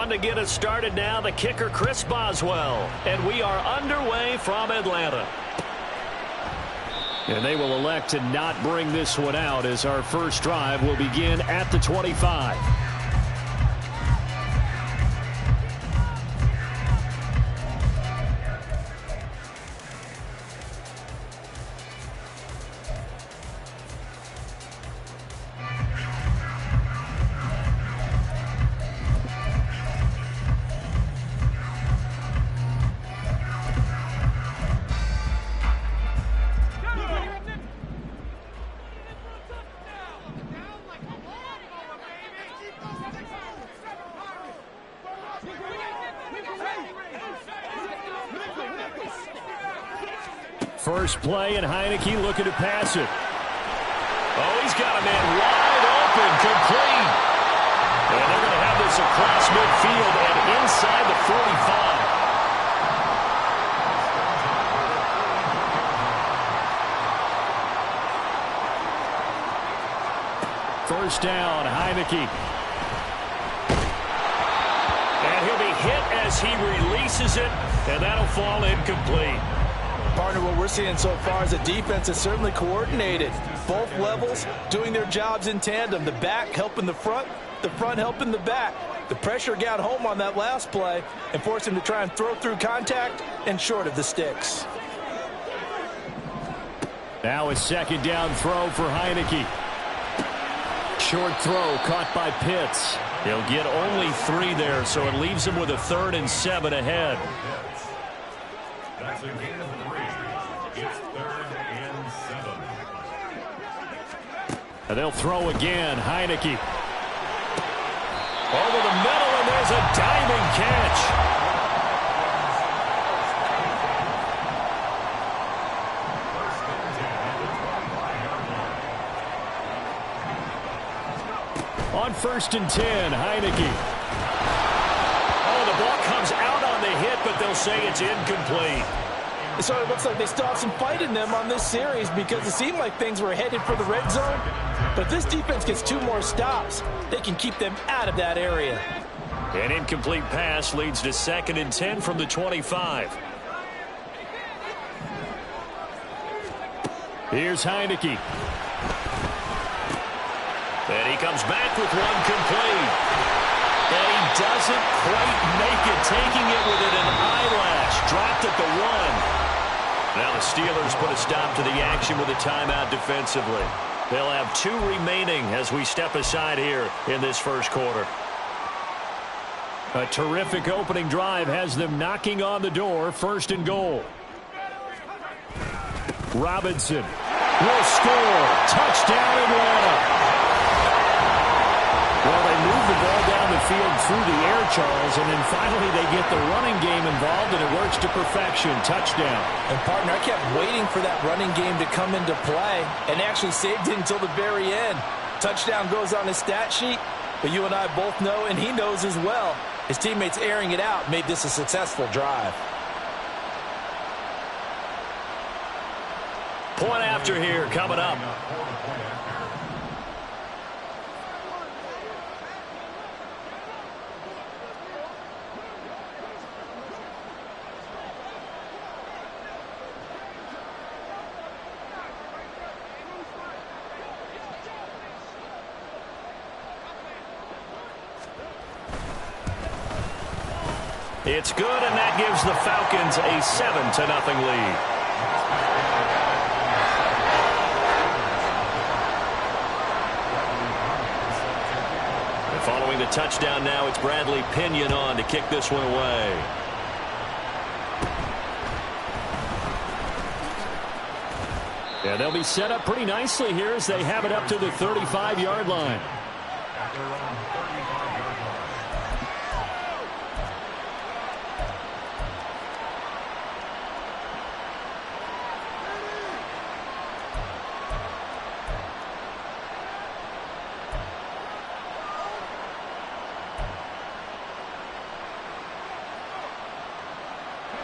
On to get us started now, the kicker, Chris Boswell. And we are underway from Atlanta. And they will elect to not bring this one out as our first drive will begin at the 25. First play, and Heineke looking to pass it. Oh, he's got a man wide open, complete. And they're going to have this across midfield and inside the 45. First down, Heineke. And he'll be hit as he releases it, and that'll fall incomplete. Partner, what we're seeing so far is the defense is certainly coordinated. Both levels doing their jobs in tandem. The back helping the front helping the back. The pressure got home on that last play and forced him to try and throw through contact and short of the sticks. Now a second down throw for Heineke. Short throw caught by Pitts. He'll get only 3 there, so it leaves him with a 3rd and 7 ahead. That's a gain of 3. It's 3rd and 7. And they'll throw again. Heineke. Over the middle, and there's a diving catch. On 1st and 10, Heineke. Oh, the ball comes out on the hit, but they'll say it's incomplete. So it looks like they still have some fight in them on this series because it seemed like things were headed for the red zone. But if this defense gets 2 more stops, they can keep them out of that area. An incomplete pass leads to 2nd and 10 from the 25. Here's Heineke. And he comes back with one complete. And he doesn't quite make it, taking it within an eyelash. Dropped at the 1. Now the Steelers put a stop to the action with a timeout defensively. They'll have 2 remaining as we step aside here in this first quarter. A terrific opening drive has them knocking on the door. 1st and goal. Robinson will score. Touchdown, Atlanta. Well, they move the ball down the field through the air, Charles, and then finally they get the running game involved, and it works to perfection. Touchdown. And, partner, I kept waiting for that running game to come into play and actually saved it until the very end. Touchdown goes on his stat sheet, but you and I both know, and he knows as well, his teammates airing it out made this a successful drive. Point after here coming up. It's good, and that gives the Falcons a 7-0 lead. And following the touchdown now, it's Bradley Pinion on to kick this one away. Yeah, they'll be set up pretty nicely here as they have it up to the 35-yard line.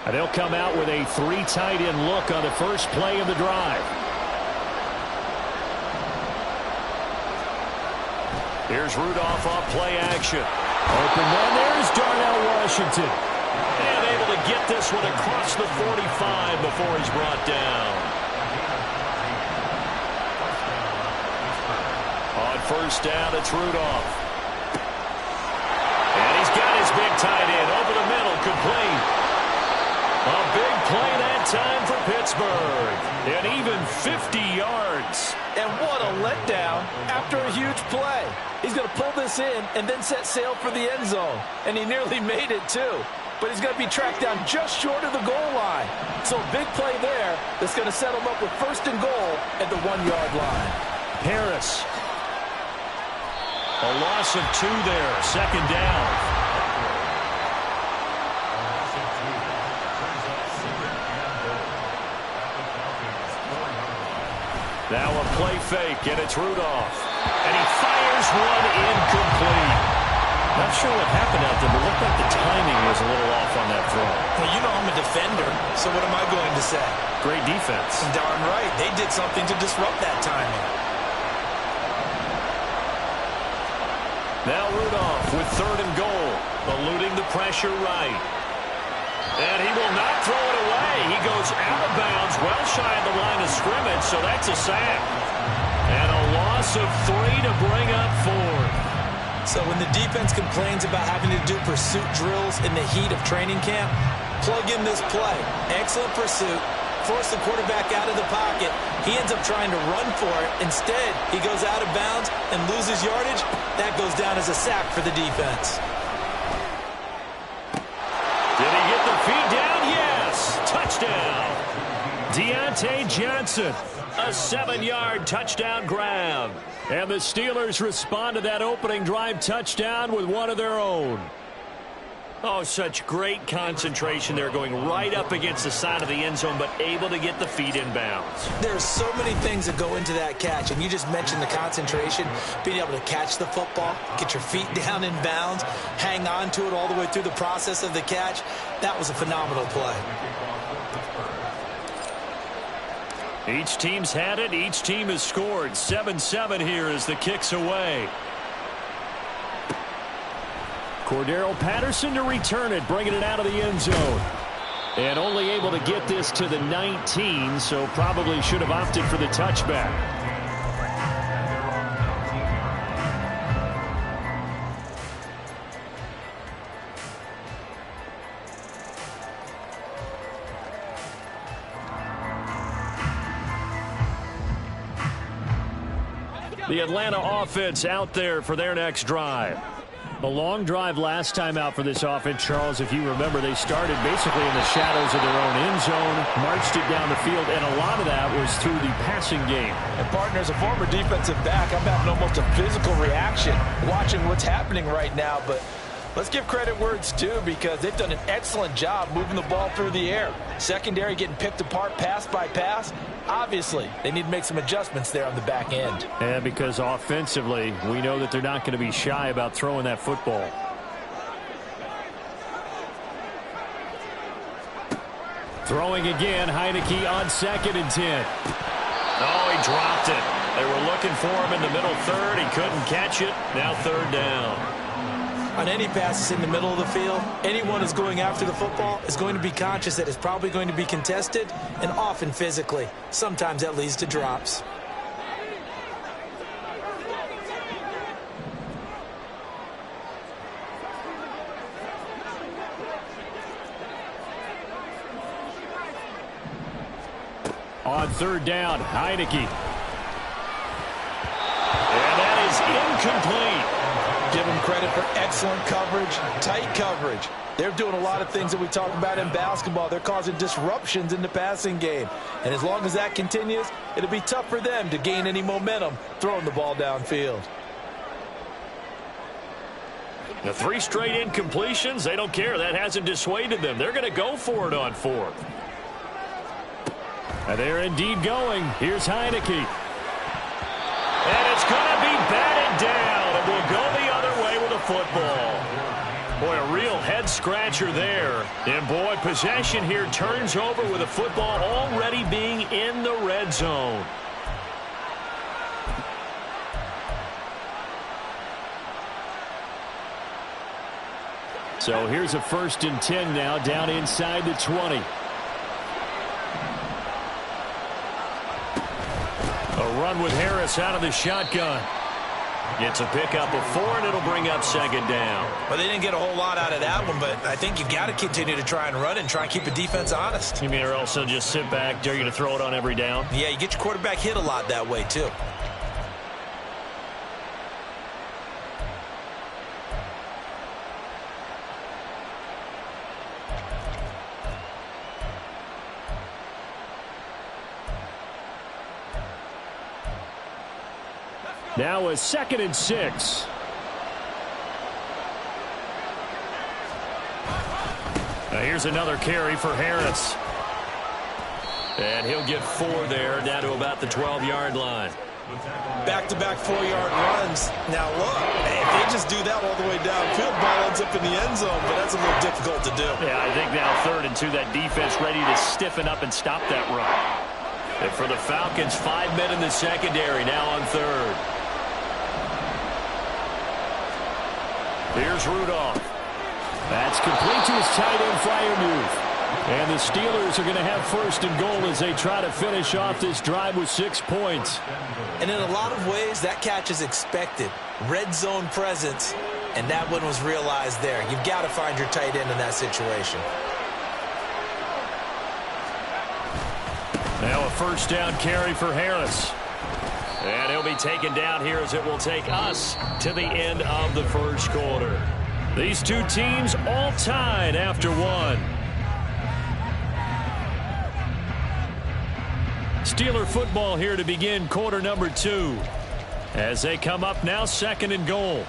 And they'll come out with a 3 tight end look on the first play of the drive. Here's Rudolph off play action. Open man, there's Darnell Washington. And able to get this one across the 45 before he's brought down. On first down, it's Rudolph. And he's got his big tight end over the middle, complete. A big play that time for Pittsburgh. And even 50 yards. And what a letdown after a huge play. He's going to pull this in and then set sail for the end zone. And he nearly made it, too. But he's going to be tracked down just short of the goal line. So a big play there that's going to set him up with first and goal at the 1-yard line. Harris. A loss of 2 there. Second down. Now a play fake, and it's Rudolph. And he fires one incomplete. Not sure what happened out there, but it looked like the timing was a little off on that throw. Well, you know I'm a defender, so what am I going to say? Great defense. Darn right. They did something to disrupt that timing. Now Rudolph with third and goal, eluding the pressure right. And he will not throw it away. He goes out of bounds, well shy of the line of scrimmage, so that's a sack. And a loss of 3 to bring up 4. So when the defense complains about having to do pursuit drills in the heat of training camp, plug in this play. Excellent pursuit. Force the quarterback out of the pocket. He ends up trying to run for it. Instead, he goes out of bounds and loses yardage. That goes down as a sack for the defense. Did he get the feet down? Yes. Touchdown. Deontay Johnson. A 7-yard touchdown grab. And the Steelers respond to that opening drive touchdown with one of their own. Oh, such great concentration there, going right up against the side of the end zone, but able to get the feet in bounds. There's so many things that go into that catch, and you just mentioned the concentration, being able to catch the football, get your feet down in bounds, hang on to it all the way through the process of the catch. That was a phenomenal play. Each team's had it. Each team has scored. 7-7 here as the kick's away. Cordero Patterson to return it, bringing it out of the end zone. And only able to get this to the 19, so probably should have opted for the touchback. The Atlanta offense out there for their next drive. A long drive last time out for this offense, Charles. If you remember, they started basically in the shadows of their own end zone, marched it down the field, and a lot of that was through the passing game. And partner, as a former defensive back, I'm having almost a physical reaction watching what's happening right now. But let's give credit where it's due, because they've done an excellent job moving the ball through the air. Secondary getting picked apart pass by pass. Obviously, they need to make some adjustments there on the back end. And because offensively, we know that they're not going to be shy about throwing that football. Throwing again, Heineke on 2nd and 10. Oh, he dropped it. They were looking for him in the middle third. He couldn't catch it. Now 3rd down. On any passes in the middle of the field, anyone who's going after the football is going to be conscious that it's probably going to be contested, and often physically. Sometimes that leads to drops. On 3rd down, Heineke. And that is incomplete. Give them credit for excellent coverage, tight coverage. They're doing a lot of things that we talk about in basketball. They're causing disruptions in the passing game. And as long as that continues, it'll be tough for them to gain any momentum throwing the ball downfield. The 3 straight incompletions, they don't care. That hasn't dissuaded them. They're going to go for it on 4th. And they're indeed going. Here's Heineke. And it's going to be batted down. It will go the other way with the football. Boy, a real head-scratcher there. And, boy, possession here turns over with the football already being in the red zone. So here's a 1st and 10 now, down inside the 20. A run with Harris out of the shotgun. Gets a pickup of 4, and it'll bring up 2nd down. Well, they didn't get a whole lot out of that one, but I think you've got to continue to try and run and try and keep the defense honest. You mean or also just sit back, dare you to throw it on every down? Yeah, you get your quarterback hit a lot that way, too. Now a 2nd and 6. Now here's another carry for Harris. And he'll get 4 there, down to about the 12-yard line. Back-to-back 4-yard runs. Now look, if they just do that all the way downfield, ball ends up in the end zone, but that's a little difficult to do. Yeah, I think now 3rd and 2, that defense ready to stiffen up and stop that run. And for the Falcons, 5 men in the secondary, now on 3rd. Here's Rudolph. That's complete to his tight end flyer move. And the Steelers are going to have 1st and goal as they try to finish off this drive with 6 points. And in a lot of ways, that catch is expected. Red zone presence, and that one was realized there. You've got to find your tight end in that situation. Now a 1st down carry for Harris. And he'll be taken down here as it will take us to the end of the 1st quarter. These two teams all tied after 1. Steeler football here to begin quarter number 2. As they come up now, 2nd and goal.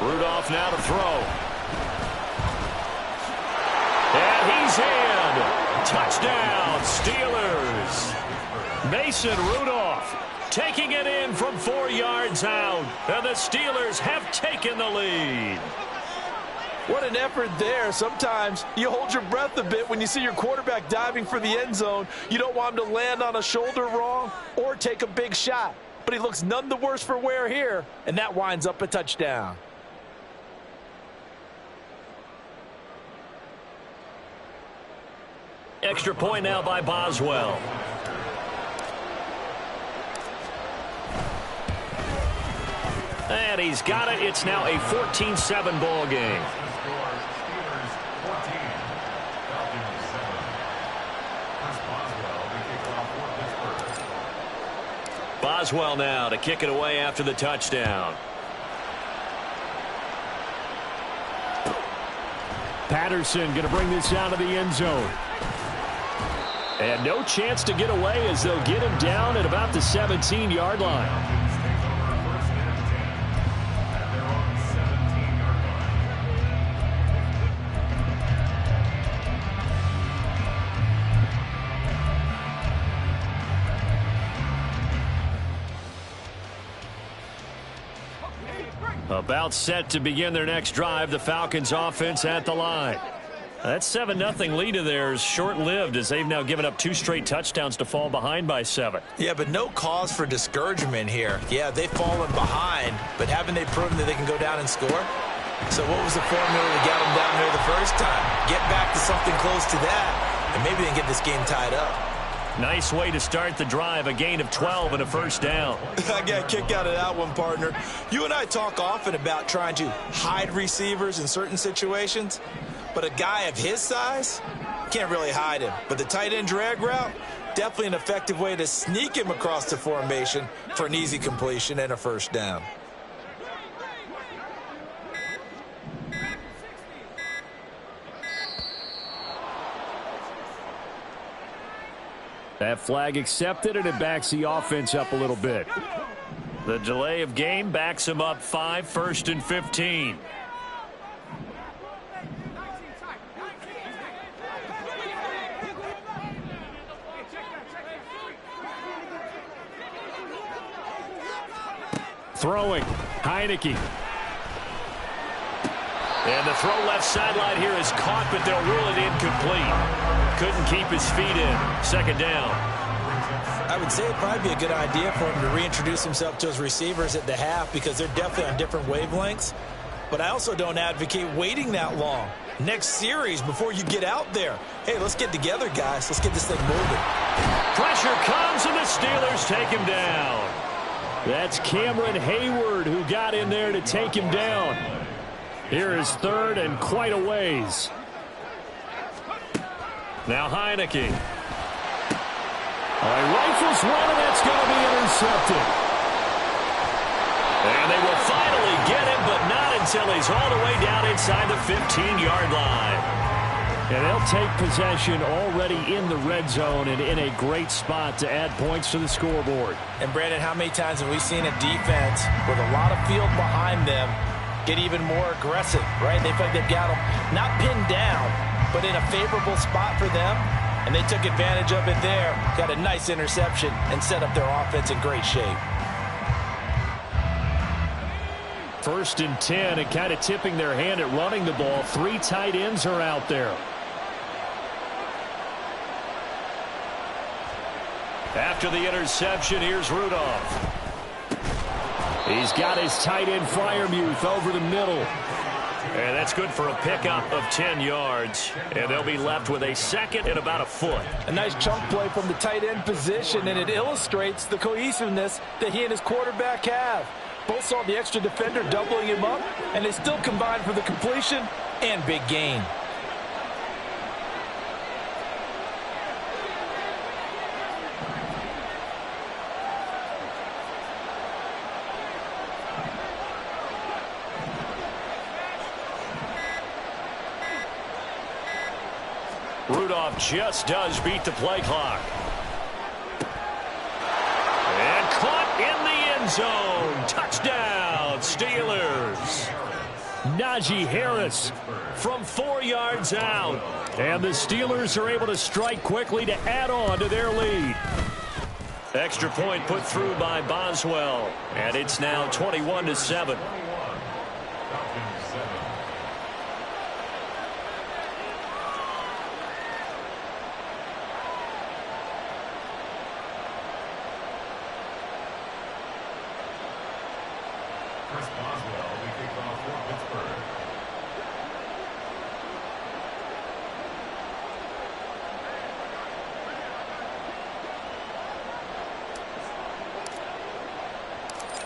Rudolph now to throw. And he's in. Touchdown, Steelers. Mason Rudolph taking it in from 4 yards out. And the Steelers have taken the lead. What an effort there. Sometimes you hold your breath a bit when you see your quarterback diving for the end zone. You don't want him to land on a shoulder wrong or take a big shot. But he looks none the worse for wear here, and that winds up a touchdown. Extra point now by Boswell. And he's got it. It's now a 14-7 ball game. Boswell now to kick it away after the touchdown. Patterson going to bring this out of the end zone. And no chance to get away as they'll get him down at about the 17-yard line. About set to begin their next drive, the Falcons offense at the line. That 7-0 lead of theirs short-lived as they've now given up 2 straight touchdowns to fall behind by 7. Yeah, but no cause for discouragement here. Yeah, they've fallen behind, but haven't they proven that they can go down and score? So what was the formula to get them down there the first time? Get back to something close to that, and maybe they can get this game tied up. Nice way to start the drive, a gain of 12 and a 1st down. I got a kick out of that one, partner. You and I talk often about trying to hide receivers in certain situations, but a guy of his size can't really hide him. But the tight end drag route, definitely an effective way to sneak him across the formation for an easy completion and a 1st down. That flag accepted, and it backs the offense up a little bit. The delay of game backs him up 5, 1st and 15. Throwing, Heineke. And the throw left sideline here is caught, but they'll rule it incomplete. Couldn't keep his feet in. Second down. I would say it'd probably be a good idea for him to reintroduce himself to his receivers at the half because they're definitely on different wavelengths. But I also don't advocate waiting that long. Next series before you get out there. Hey, let's get together, guys. Let's get this thing moving. Pressure comes, and the Steelers take him down. That's Cameron Hayward who got in there to take him down. Here is third and quite a ways. Now Heineke. He rifles one, and that's going to be intercepted. And they will finally get him, but not until he's all the way down inside the 15-yard line. And they'll take possession already in the red zone and in a great spot to add points to the scoreboard. And, Brandon, how many times have we seen a defense with a lot of field behind them get even more aggressive, right? They feel like they've got them not pinned down, but in a favorable spot for them. And they took advantage of it there, got a nice interception, and set up their offense in great shape. 1st and 10, and kind of tipping their hand at running the ball. 3 tight ends are out there. After the interception, here's Rudolph. He's got his tight end Freiermuth over the middle. And that's good for a pickup of 10 yards. And they'll be left with a second and about a foot. A nice chunk play from the tight end position, and it illustrates the cohesiveness that he and his quarterback have. Both saw the extra defender doubling him up, and they still combined for the completion and big gain. Rudolph just does beat the play clock. And caught in the end zone. Touchdown, Steelers. Najee Harris from 4 yards out. And the Steelers are able to strike quickly to add on to their lead. Extra point put through by Boswell. And it's now 21-7. Chris Boswell, we kick off for Pittsburgh.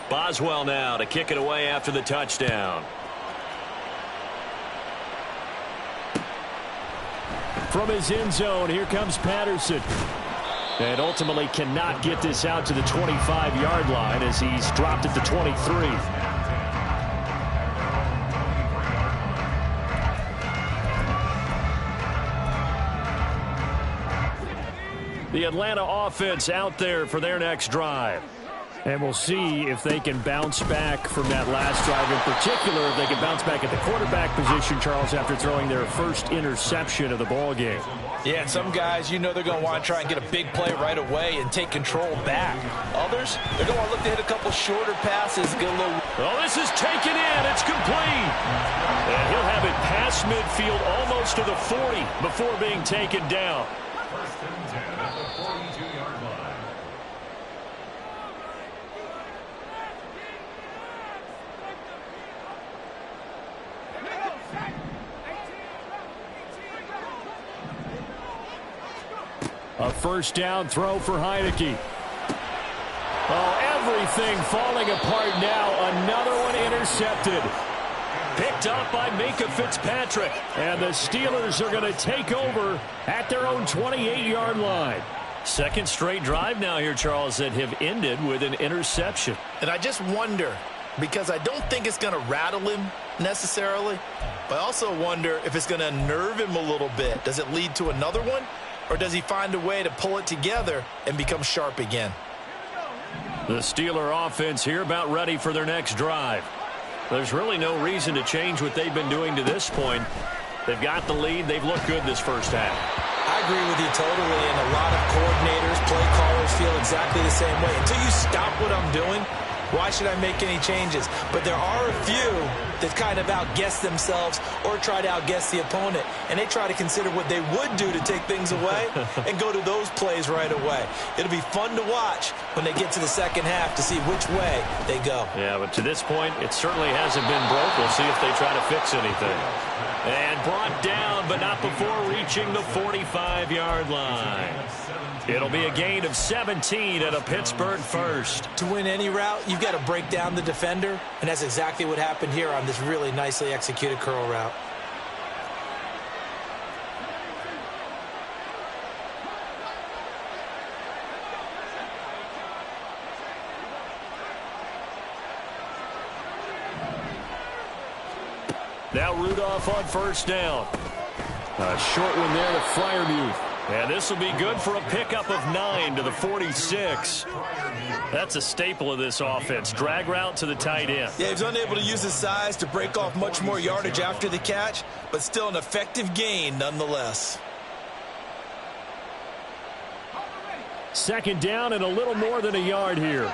Boswell now to kick it away after the touchdown. From his end zone, here comes Patterson. And ultimately cannot get this out to the 25-yard line as he's dropped at the 23. The Atlanta offense out there for their next drive. And we'll see if they can bounce back from that last drive. In particular, if they can bounce back at the quarterback position, Charles, after throwing their first interception of the ball game. Yeah, and some guys, you know they're going to want to try and get a big play right away and take control back. Others, they're going to want to look to hit a couple shorter passes, get a little... Oh, this is taken in. It's complete. And he'll have it past midfield almost to the 40 before being taken down. 1st and 10 at the 42-yard line. A first down throw for Heineke. Oh, everything falling apart now. Another one intercepted. Picked up by Minkah Fitzpatrick. And the Steelers are going to take over at their own 28-yard line. Second straight drive now here, Charles, that have ended with an interception. And I just wonder, because I don't think it's going to rattle him necessarily, but I also wonder if it's going to nerve him a little bit. Does it lead to another one? Or does he find a way to pull it together and become sharp again? The Steeler offense here about ready for their next drive. There's really no reason to change what they've been doing to this point. They've got the lead. They've looked good this first half. I agree with you totally, and a lot of coordinators, play callers feel exactly the same way. Until you stop what I'm doing, Why should I make any changes? But there are a few that kind of outguess themselves or try to outguess the opponent, and they try to consider what they would do to take things away and go to those plays right away. It'll be fun to watch when they get to the second half to see which way they go. Yeah, but to this point, it certainly hasn't been broke. We'll see if they try to fix anything. And brought down, but not before reaching the 45-yard line. It'll be a gain of 17 at a Pittsburgh first. To win any route, you've got to break down the defender, and that's exactly what happened here on this really nicely executed curl route. Now Rudolph on first down. A short one there to Freiermuth. And this will be good for a pickup of 9 to the 46. That's a staple of this offense. Drag route to the tight end. Yeah, he's unable to use his size to break off much more yardage after the catch, but still an effective gain nonetheless. Second down and a little more than a yard here.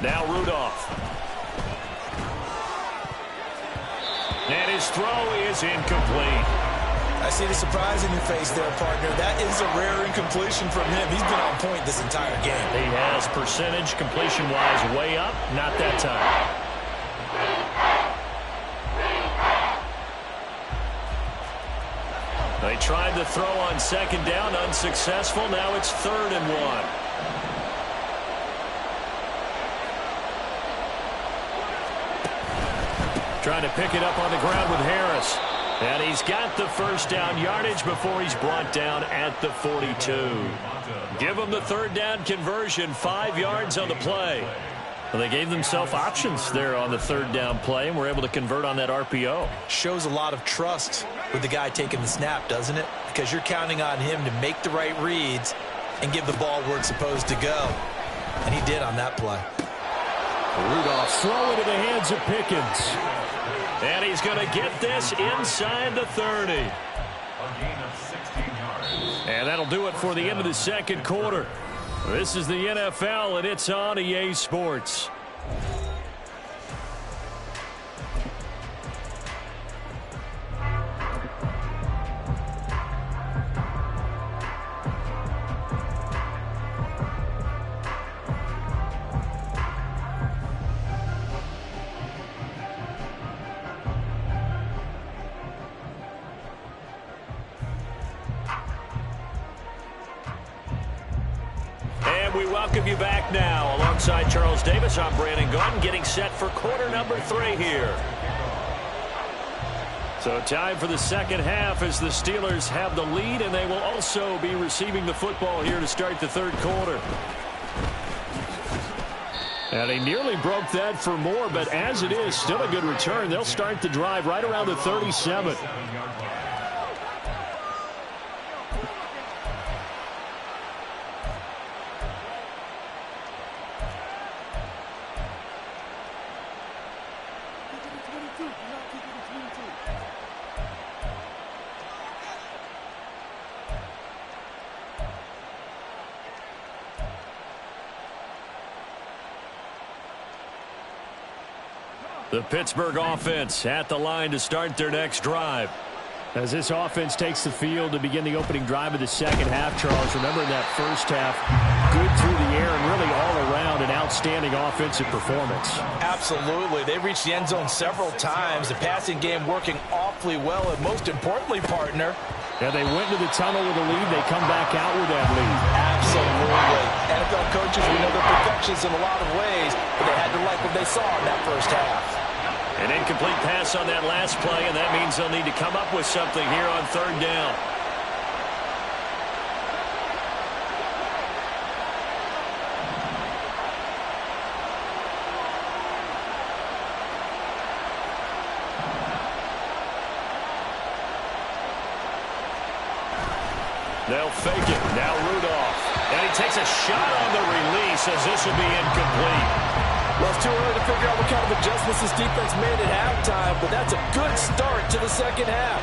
Now Rudolph. And his throw is incomplete. I see the surprise in your face there, partner. That is a rare incompletion from him. He's been on point this entire game. He has percentage completion-wise way up. Not that time. They tried the throw on second down, unsuccessful. Now it's 3rd and 1. Trying to pick it up on the ground with Harris. And he's got the first down yardage before he's brought down at the 42. Give him the 3rd down conversion, 5 yards on the play. Well, they gave themselves options there on the 3rd down play and were able to convert on that RPO. Shows a lot of trust with the guy taking the snap, doesn't it? Because you're counting on him to make the right reads and give the ball where it's supposed to go. And he did on that play. Rudolph throw into the hands of Pickens. And he's going to get this inside the 30. A gain of 16 yards. And that'll do it for the end of the second quarter. This is the NFL, and it's on EA Sports. We welcome you back now. Alongside Charles Davis, I'm Brandon Gaudin, getting set for quarter number 3 here. So time for the second half as the Steelers have the lead, and they will also be receiving the football here to start the 3rd quarter. And he nearly broke that for more, but as it is, still a good return. They'll start the drive right around the 37. The Pittsburgh offense at the line to start their next drive. As this offense takes the field to begin the opening drive of the second half, Charles, remember in that first half, good through the air and really all around an outstanding offensive performance. Absolutely. They reached the end zone several times. The passing game working awfully well, and most importantly, partner. Yeah, they went to the tunnel with a lead. They come back out with that lead. Absolutely. NFL coaches, we know they're perfectionists in a lot of ways, but they had to like what they saw in that first half. An incomplete pass on that last play, and that means they'll need to come up with something here on 3rd down. They'll fake it. Now Rudolph. And he takes a shot on the release as this will be incomplete. Well, it's too early to figure out what kind of adjustments this defense made at halftime, but that's a good start to the second half.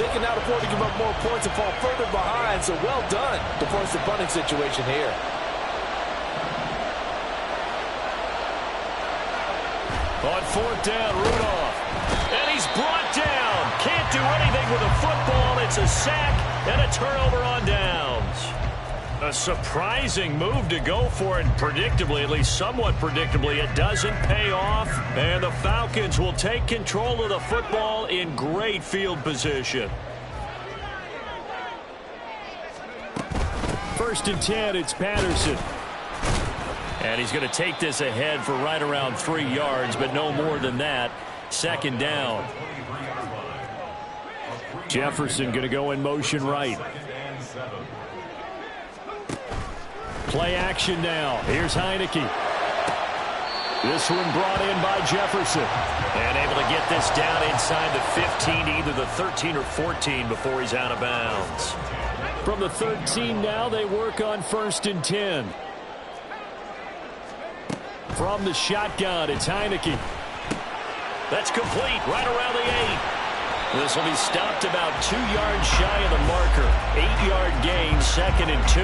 They can now afford to give up more points and fall further behind, so well done to force the punting situation here. On fourth down, Rudolph. And he's brought down. Can't do anything with a football. It's a sack and a turnover on downs. A surprising move to go for it, and predictably, at least somewhat predictably, it doesn't pay off. And the Falcons will take control of the football in great field position. First and 10, it's Patterson. And he's going to take this ahead for right around 3 yards, but no more than that. Second down. Jefferson going to go in motion right. Play action now. Here's Heineke. This one brought in by Jefferson. And able to get this down inside the 15, either the 13 or 14 before he's out of bounds. From the 13 now, they work on first and 10. From the shotgun, it's Heineke. That's complete right around the 8. This will be stopped about 2 yards shy of the marker. 8-yard gain, second and 2.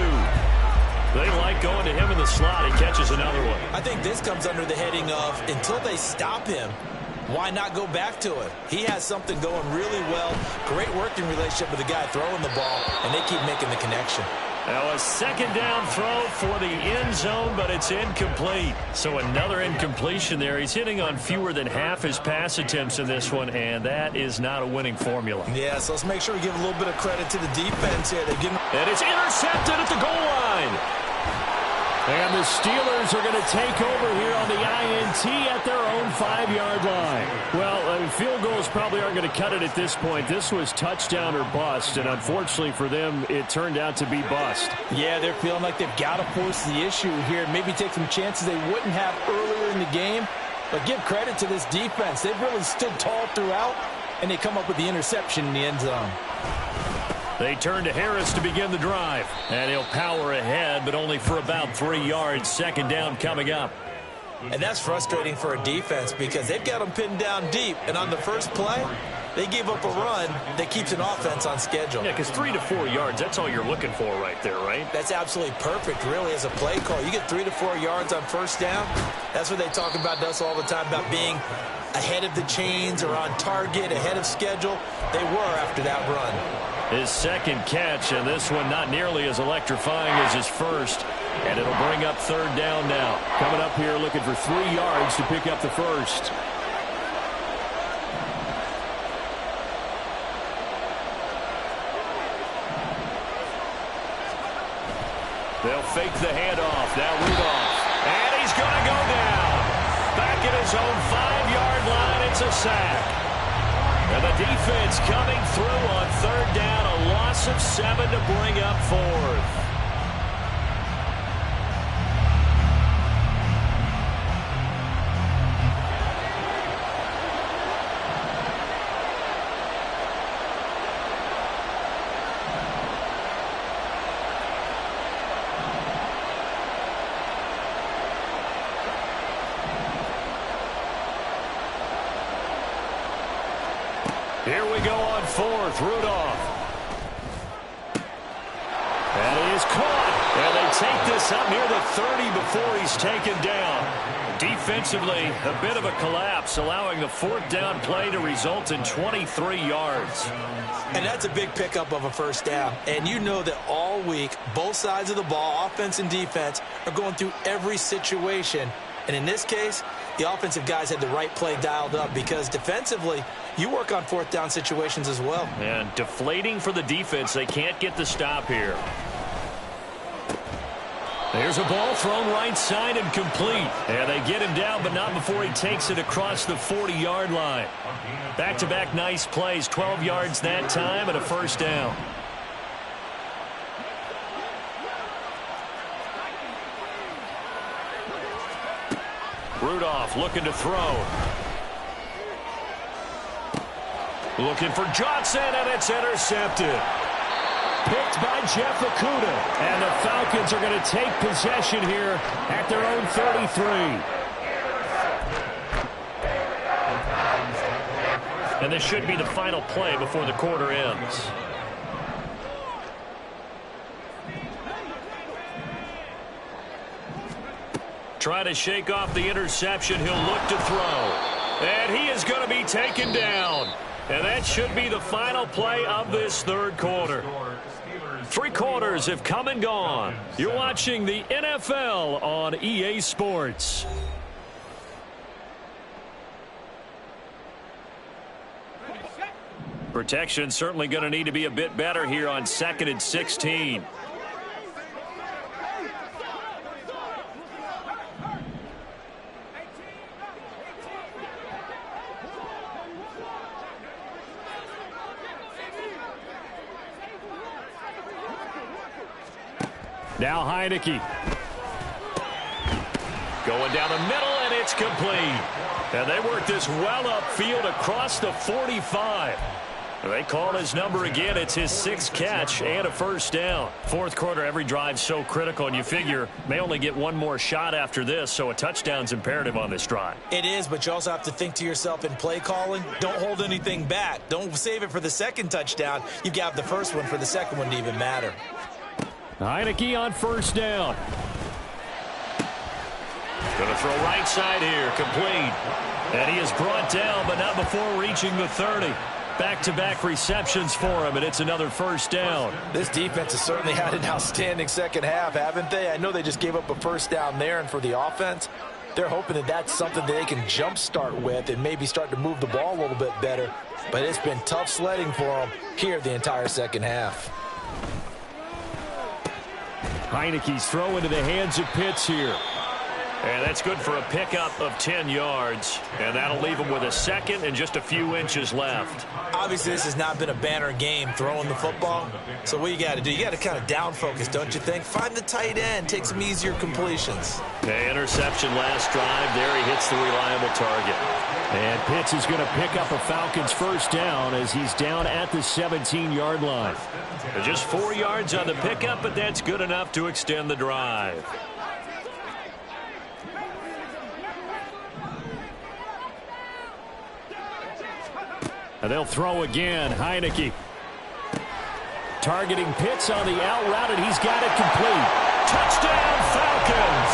They like going to him in the slot. He catches another one. I think this comes under the heading of, until they stop him, why not go back to it? He has something going really well. Great working relationship with the guy throwing the ball, and they keep making the connection. Now a second down throw for the end zone, but it's incomplete. So another incompletion there. He's hitting on fewer than half his pass attempts in this one, and that is not a winning formula. Yeah, so let's make sure we give a little bit of credit to the defense here. And it's intercepted at the goal line. And the Steelers are going to take over here on the INT at their own 5-yard line. Well, field goals probably aren't going to cut it at this point. This was touchdown or bust, and unfortunately for them, it turned out to be bust. Yeah, they're feeling like they've got to force the issue here. Maybe take some chances they wouldn't have earlier in the game. But give credit to this defense. They've really stood tall throughout, and they come up with the interception in the end zone. They turn to Harris to begin the drive. And he'll power ahead, but only for about 3 yards. Second down coming up. And that's frustrating for a defense because they've got them pinned down deep. And on the first play, they gave up a run that keeps an offense on schedule. Yeah, because 3 to 4 yards, that's all you're looking for right there, right? That's absolutely perfect, really, as a play call. You get 3 to 4 yards on first down. That's what they talk about us all the time, about being ahead of the chains or on target, ahead of schedule. They were after that run. His second catch, and this one not nearly as electrifying as his first. And it'll bring up third down now. Coming up here looking for 3 yards to pick up the first. They'll fake the handoff. Now Rudolph. And he's going to go down. Back at his own 5-yard line, it's a sack. And the defense coming through on third down. A loss of 7 to bring up fourth. Here we go on fourth. Rudolph. And he is caught. And they take this up near the 30 before he's taken down. Defensively, a bit of a collapse, allowing the fourth down play to result in 23 yards. And that's a big pickup of a first down. And you know that all week, both sides of the ball, offense and defense, are going through every situation. And in this case, the offensive guys had the right play dialed up because defensively, you work on fourth down situations as well. And deflating for the defense. They can't get the stop here. There's a ball thrown right side and complete. And they get him down, but not before he takes it across the 40-yard line. Back-to-back nice plays, 12 yards that time and a first down. Rudolph looking to throw. Looking for Johnson, and it's intercepted. Picked by Jeff Okudah. And the Falcons are going to take possession here at their own 33. And this should be the final play before the quarter ends. Try to shake off the interception. He'll look to throw. And he is going to be taken down. And that should be the final play of this third quarter. 3 quarters have come and gone. You're watching the NFL on EA Sports. Protection certainly going to need to be a bit better here on 2nd and 16. Now Heineke. Going down the middle, and it's complete. And they work this well upfield across the 45. They call his number again. It's his 6th catch and a first down. Fourth quarter, every drive's so critical, and you figure may only get one more shot after this, so a touchdown's imperative on this drive. It is, but you also have to think to yourself in play calling, don't hold anything back. Don't save it for the second touchdown. You got the first one for the second one to even matter. Heineke on first down. Going to throw right side here, complete. And he is brought down, but not before reaching the 30. Back-to-back receptions for him, and it's another first down. This defense has certainly had an outstanding second half, haven't they? I know they just gave up a first down there, and for the offense, they're hoping that that's something that they can jumpstart with and maybe start to move the ball a little bit better. But it's been tough sledding for them here the entire second half. Heineke's throw into the hands of Pitts here. And that's good for a pickup of 10 yards. And that'll leave him with a second and just a few inches left. Obviously, this has not been a banner game throwing the football. So what you got to do, you got to kind of down focus, don't you think? Find the tight end, take some easier completions. The interception last drive. There he hits the reliable target. And Pitts is going to pick up a Falcons first down as he's down at the 17-yard line. Just 4 yards on the pickup, but that's good enough to extend the drive. And they'll throw again. Heineke targeting Pitts on the out route, and he's got it complete. Touchdown, Falcons!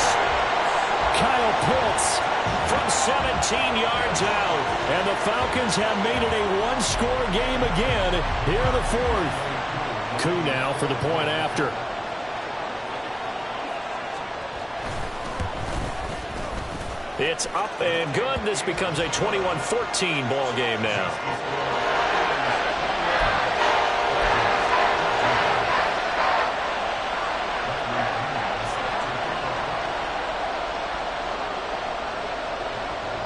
Kyle Pitts from 17 yards out. And the Falcons have made it a one-score game again here in the fourth. Koo now for the point after. It's up and good. This becomes a 21-14 ball game now.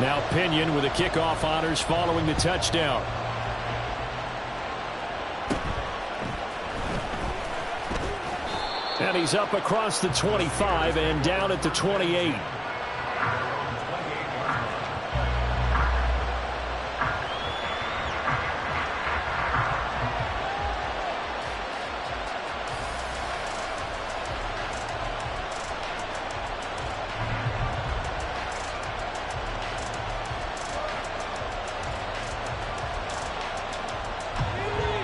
Now Pinion with the kickoff honors following the touchdown. And he's up across the 25 and down at the 28.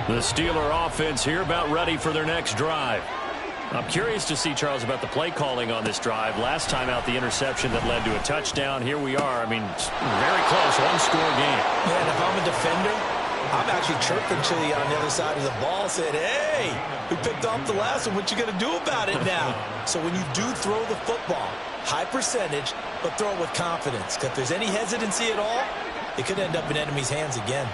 The Steeler offense here about ready for their next drive. I'm curious to see, Charles, about the play calling on this drive. Last time out, the interception that led to a touchdown. Here we are. I mean, very close, one-score game. Yeah, and if I'm a defender, I'm actually chirping to you on the other side of the ball, saying, hey, we picked off the last one. What you going to do about it now? So when you do throw the football, high percentage, but throw it with confidence. Because if there's any hesitancy at all, it could end up in enemy's hands again.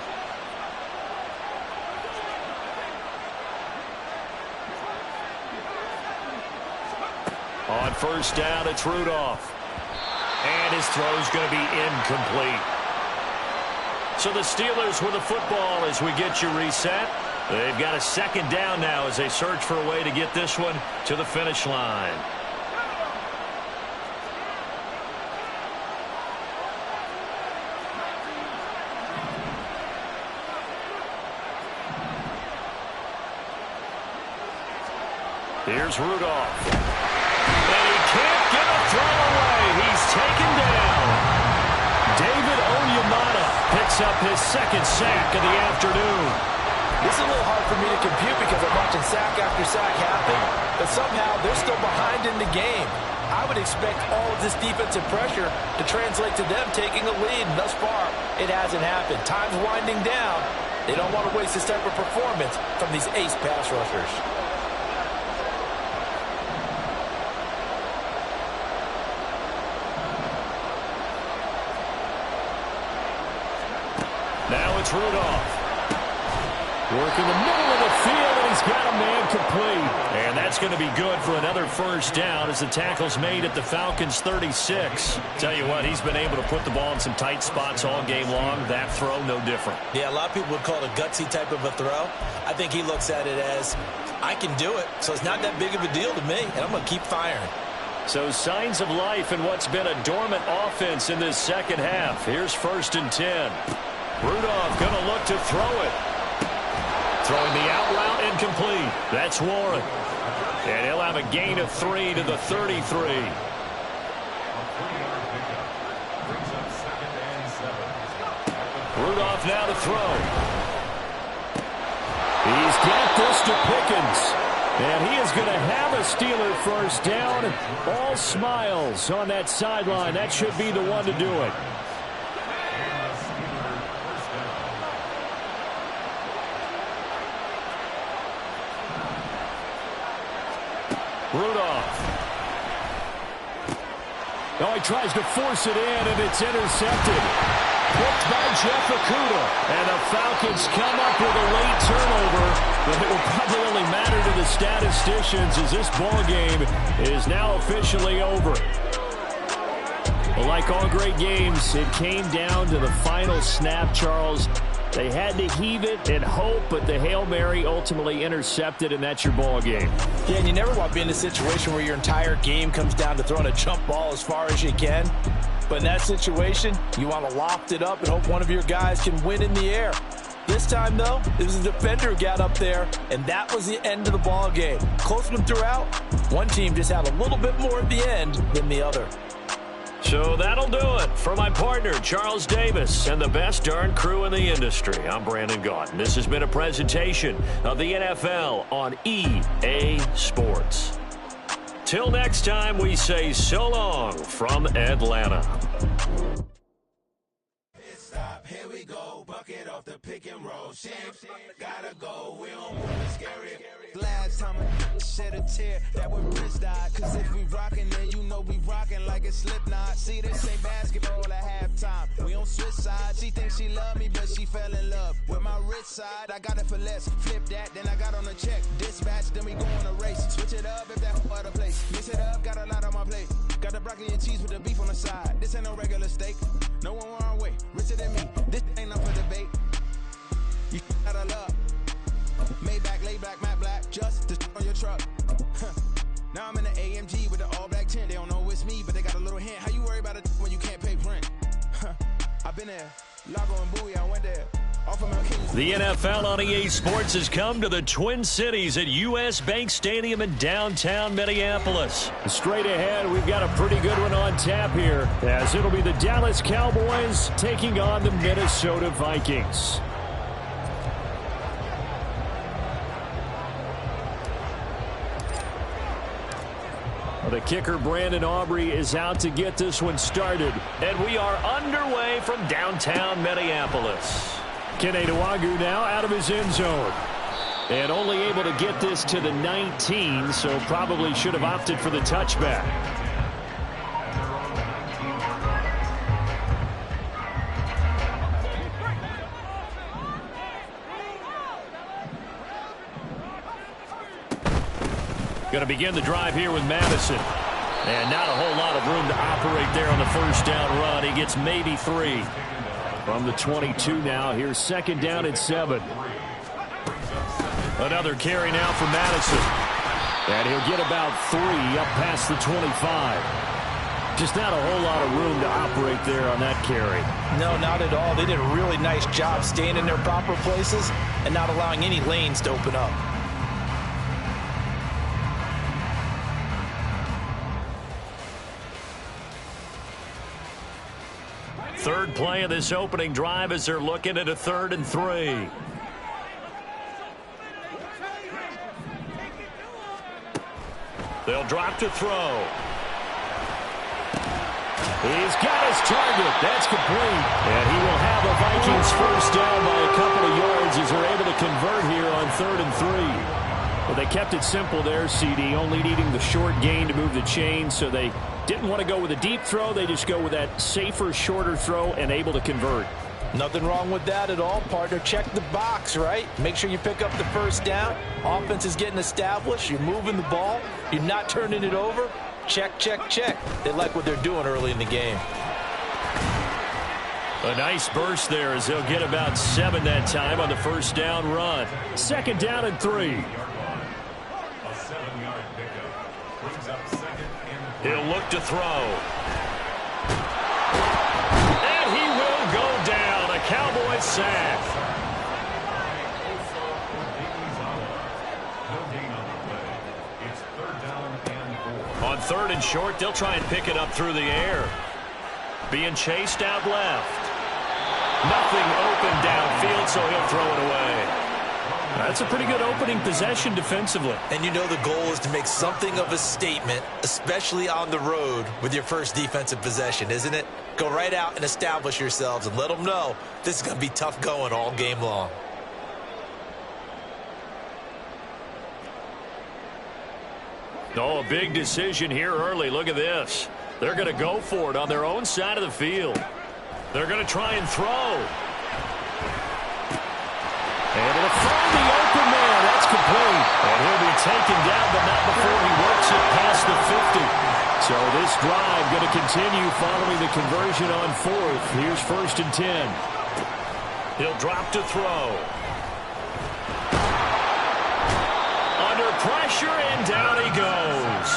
On first down, it's Rudolph. And his throw's going to be incomplete. So the Steelers with the football as we get you reset. They've got a second down now as they search for a way to get this one to the finish line. Here's Rudolph. Can't get a throw away. He's taken down. David Onyemata picks picks up his second sack of the afternoon. This is a little hard for me to compute because I'm watching sack after sack happen, but somehow they're still behind in the game. I would expect all of this defensive pressure to translate to them taking a lead, and thus far, it hasn't happened. Time's winding down. They don't want to waste this type of performance from these ace pass rushers. Now it's Rudolph. Working the middle of the field, and he's got a man complete. And that's going to be good for another first down as the tackle's made at the Falcons' 36. Tell you what, he's been able to put the ball in some tight spots all game long. That throw, no different. Yeah, a lot of people would call it a gutsy type of a throw. I think he looks at it as, I can do it, so it's not that big of a deal to me, and I'm going to keep firing. So signs of life in what's been a dormant offense in this second half. Here's 1st and 10. Rudolph going to look to throw it. Throwing the out route incomplete. That's Warren. And he'll have a gain of 3 to the 33. Rudolph now to throw. He's got this to Pickens. And he is going to have a Steeler first down. All smiles on that sideline. That should be the one to do it. Rudolph. Oh, he tries to force it in, and it's intercepted. Picked by Jeff Okudah. And the Falcons come up with a late turnover, but it will probably only matter to the statisticians as this ball game is now officially over. Well, like all great games, it came down to the final snap, Charles. They had to heave it and hope, but the Hail Mary ultimately intercepted, and that's your ball game. Yeah, and you never want to be in a situation where your entire game comes down to throwing a jump ball as far as you can. But in that situation, you want to loft it up and hope one of your guys can win in the air. This time, though, it was a defender who got up there, and that was the end of the ball game. Close one throughout. One team just had a little bit more at the end than the other. So that'll do it for my partner, Charles Davis, and the best darn crew in the industry. I'm Brandon Gaudin. This has been a presentation of the NFL on EA Sports. Till next time, we say so long from Atlanta. Stop, here we go, bucket off the pick and roll. Shams, gotta go, we don't want to scary. Last time I shed a tear, that when Prince died. Cause if we rockin', then you know we rockin' like a Slipknot. See, this ain't basketball at halftime. We on switch sides. She thinks she love me, but she fell in love with my rich side. I got it for less. Flip that, then I got on a check. Dispatch, then we go on a race. Switch it up if that's other place. Mix it up, got a lot on my plate. Got the broccoli and cheese with the beef on the side. This ain't no regular steak. No one wrong way. Richer than me. This ain't up for debate. You gotta love. Maybach, lay back, matte black, just to on your truck. Now I'm in the AMG with the all black tint. They don't know it's me, but they got a little hint. How you worry about it when you can't pay rent? I've been there. Lago and Bowie, I went there. The NFL on EA Sports has come to the Twin Cities at US Bank Stadium in downtown Minneapolis. Straight ahead, we've got a pretty good one on tap here, as it'll be the Dallas Cowboys taking on the Minnesota Vikings. The kicker, Brandon Aubrey, is out to get this one started. And we are underway from downtown Minneapolis. Kene Nwangwu now out of his end zone. And only able to get this to the 19, so probably should have opted for the touchback. Going to begin the drive here with Madison. And not a whole lot of room to operate there on the first down run. He gets maybe 3. From the 22 now, here's second down and 7. Another carry now for Madison. And he'll get about 3 up past the 25. Just not a whole lot of room to operate there on that carry. No, not at all. They did a really nice job staying in their proper places and not allowing any lanes to open up. Third play of this opening drive as they're looking at a 3rd and 3. They'll drop to throw. He's got his target. That's complete. And he will have the Vikings first down by a couple of yards as they're able to convert here on 3rd and 3. Well, they kept it simple there, CD, only needing the short gain to move the chain, so they didn't want to go with a deep throw. They just go with that safer, shorter throw and able to convert. Nothing wrong with that at all, partner. Check the box, right? Make sure you pick up the first down. Offense is getting established. You're moving the ball. You're not turning it over. Check, check, check. They like what they're doing early in the game. A nice burst there as they'll get about 7 that time on the first down run. 2nd down and 3. A 7-yard pickup brings up 2nd and 3. He'll look to throw. And he will go down. A Cowboy sack. No gain on the play. It's 3rd down and 4. On 3rd and short, they'll try and pick it up through the air. Being chased out left. Nothing open downfield, so he'll throw it away. That's a pretty good opening possession defensively. And you know the goal is to make something of a statement, especially on the road with your first defensive possession, isn't it? Go right out and establish yourselves and let them know this is going to be tough going all game long. Oh, a big decision here early. Look at this. They're going to go for it on their own side of the field. They're going to try and throw. Able to find the open man. That's complete. And he'll be taken down, but not before he works it past the 50. So this drive going to continue following the conversion on 4th. Here's 1st and 10. He'll drop to throw. Under pressure, and down he goes.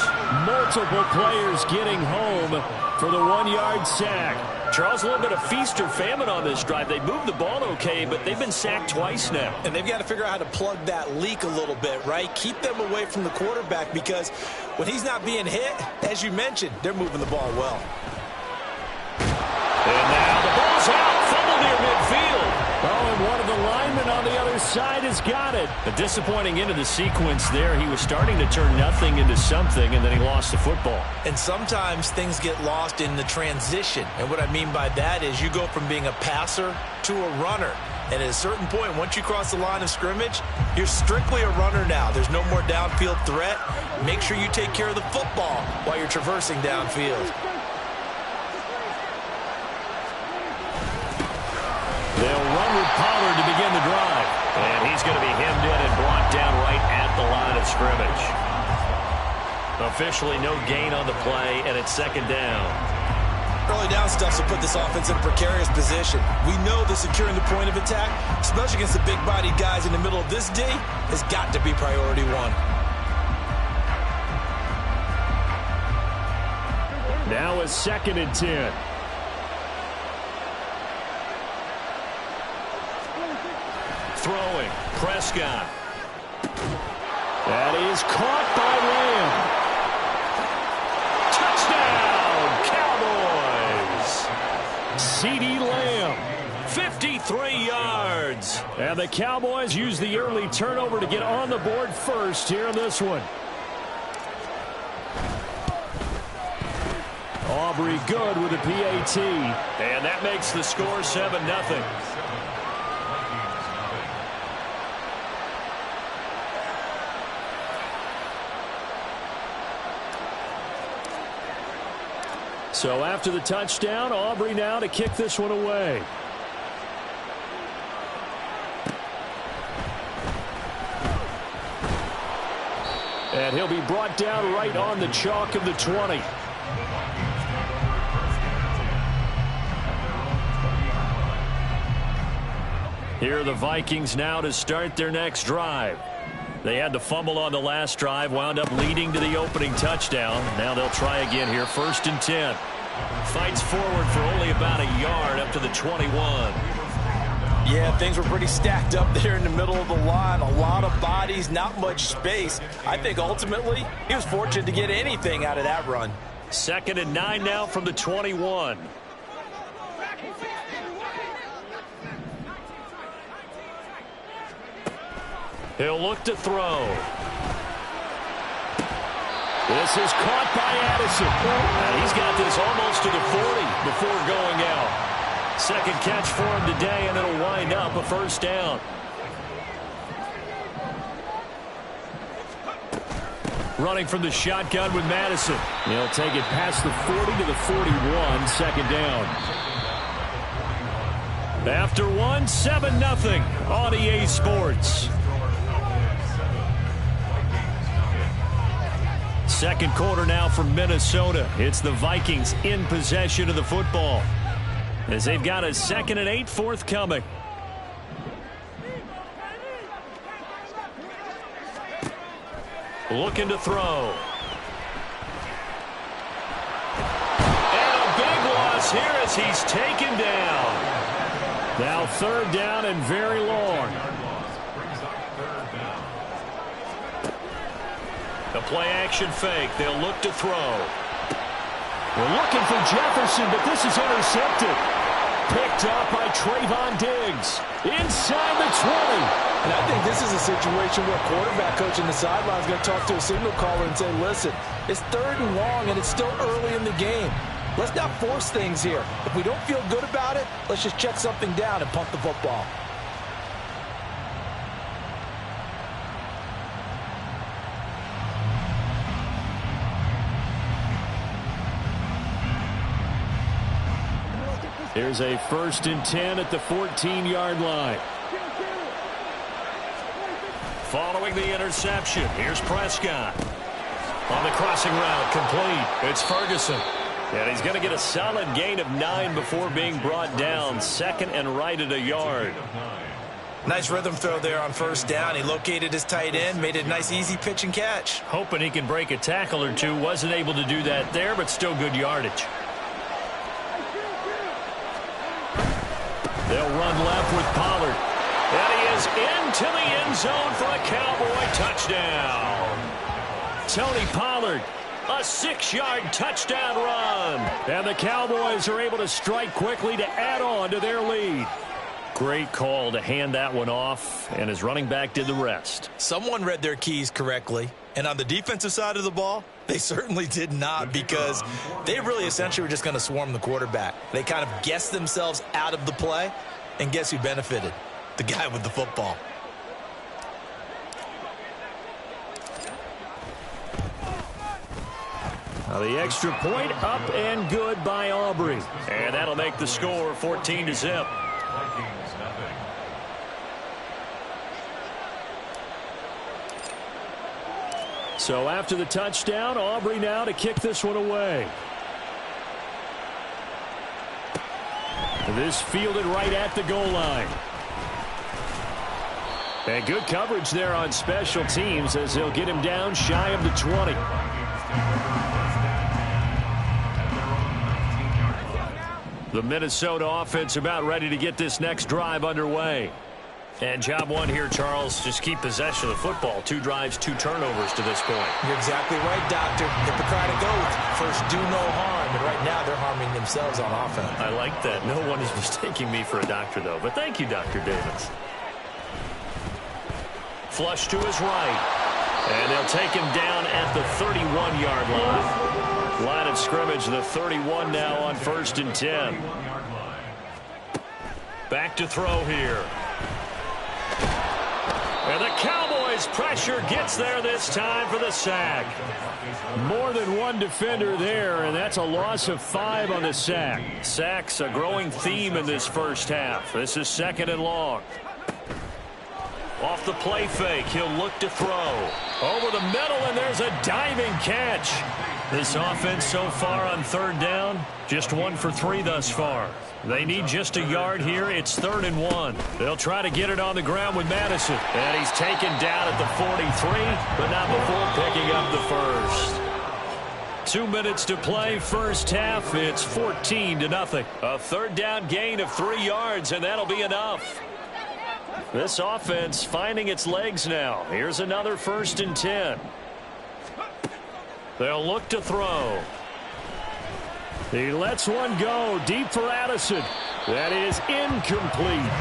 Multiple players getting home for the 1-yard sack. Charles, a little bit of feast or famine on this drive. They moved the ball okay, but they've been sacked twice now. And they've got to figure out how to plug that leak a little bit, right? Keep them away from the quarterback because when he's not being hit, as you mentioned, they're moving the ball well. And now the ball's out. Fumble near midfield. Oh, and one of the linemen on the other side has got it. A disappointing end of the sequence there. He was starting to turn nothing into something, and then he lost the football. And sometimes things get lost in the transition. And what I mean by that is you go from being a passer to a runner. And at a certain point, once you cross the line of scrimmage, you're strictly a runner now. There's no more downfield threat. Make sure you take care of the football while you're traversing downfield. They'll run with Pollard to begin the drive. And he's going to be hemmed in and brought down right at the line of scrimmage. Officially no gain on the play, and it's 2nd down. Early down stuff will put this offense in a precarious position. We know that securing the point of attack, especially against the big-bodied guys in the middle of this D, has got to be priority 1. Now it's 2nd and 10. Throwing, Prescott. That is caught by Lamb. Touchdown, Cowboys. CeeDee Lamb, 53 yards. And the Cowboys use the early turnover to get on the board first here in this one. Aubrey good with a PAT. And that makes the score 7-0. So after the touchdown, Aubrey now to kick this one away. And he'll be brought down right on the chalk of the 20. Here are the Vikings now to start their next drive. They had the fumble on the last drive, wound up leading to the opening touchdown. Now they'll try again here, 1st and 10. Fights forward for only about a yard up to the 21. Yeah, things were pretty stacked up there in the middle of the line. A lot of bodies, not much space. I think ultimately he was fortunate to get anything out of that run. 2nd and 9 now from the 21. He'll look to throw. This is caught by Addison. And he's got this almost to the 40 before going out. Second catch for him today, and it'll wind up a first down. Running from the shotgun with Madison. He'll take it past the 40 to the 41, second down. After one, 7-0 on EA Sports. Second quarter now for Minnesota. It's the Vikings in possession of the football, as they've got a 2nd and 8 forthcoming. Looking to throw. And a big loss here as he's taken down. Now third down and very long. The play action fake. They'll look to throw. We're looking for Jefferson, but this is intercepted. Picked up by Trayvon Diggs. Inside the 20. And I think this is a situation where quarterback coach in the sideline is going to talk to a signal caller and say, listen, it's 3rd and long and it's still early in the game. Let's not force things here. If we don't feel good about it, let's just check something down and punt the football. Here's a 1st and 10 at the 14-yard line. Following the interception, here's Prescott. On the crossing route, complete. It's Ferguson. And he's going to get a solid gain of 9 before being brought down. 2nd and right at a yard. Nice rhythm throw there on 1st down. He located his tight end, made it a nice easy pitch and catch. Hoping he can break a tackle or two. Wasn't able to do that there, but still good yardage. They'll run left with Pollard. And he is into the end zone for a Cowboy touchdown. Tony Pollard, a 6-yard touchdown run. And the Cowboys are able to strike quickly to add on to their lead. Great call to hand that one off, and his running back did the rest. Someone read their keys correctly, and on the defensive side of the ball, they certainly did not, because they really essentially were just going to swarm the quarterback. They kind of guessed themselves out of the play, and guess who benefited? The guy with the football. Now the extra point up and good by Aubrey. And that'll make the score 14-0. So after the touchdown, Aubrey now to kick this one away. This fielded right at the goal line. And good coverage there on special teams as they'll get him down shy of the 20. The Minnesota offense about ready to get this next drive underway. And job one here, Charles, just keep possession of the football. 2 drives, 2 turnovers to this point. You're exactly right, Doctor. Hippocratic oath. First, do no harm. And right now, they're harming themselves on offense. I like that. No one is mistaking me for a doctor, though. But thank you, Dr. Davis. Flush to his right. And they'll take him down at the 31-yard line. Line of scrimmage, the 31 now on 1st and 10. Back to throw here. And the Cowboys' pressure gets there this time for the sack. More than one defender there, and that's a loss of 5 on the sack. Sacks a growing theme in this first half. This is 2nd and long. Off the play fake, he'll look to throw. Over the middle, and there's a diving catch. This offense so far on 3rd down, just 1 for 3 thus far. They need just a yard here. It's 3rd and 1. They'll try to get it on the ground with Madison. And he's taken down at the 43, but not before picking up the first. 2 minutes to play, first half. It's 14-0. A 3rd down gain of 3 yards, and that'll be enough. This offense finding its legs now. Here's another 1st and 10. They'll look to throw. He lets one go deep for Addison. That is incomplete.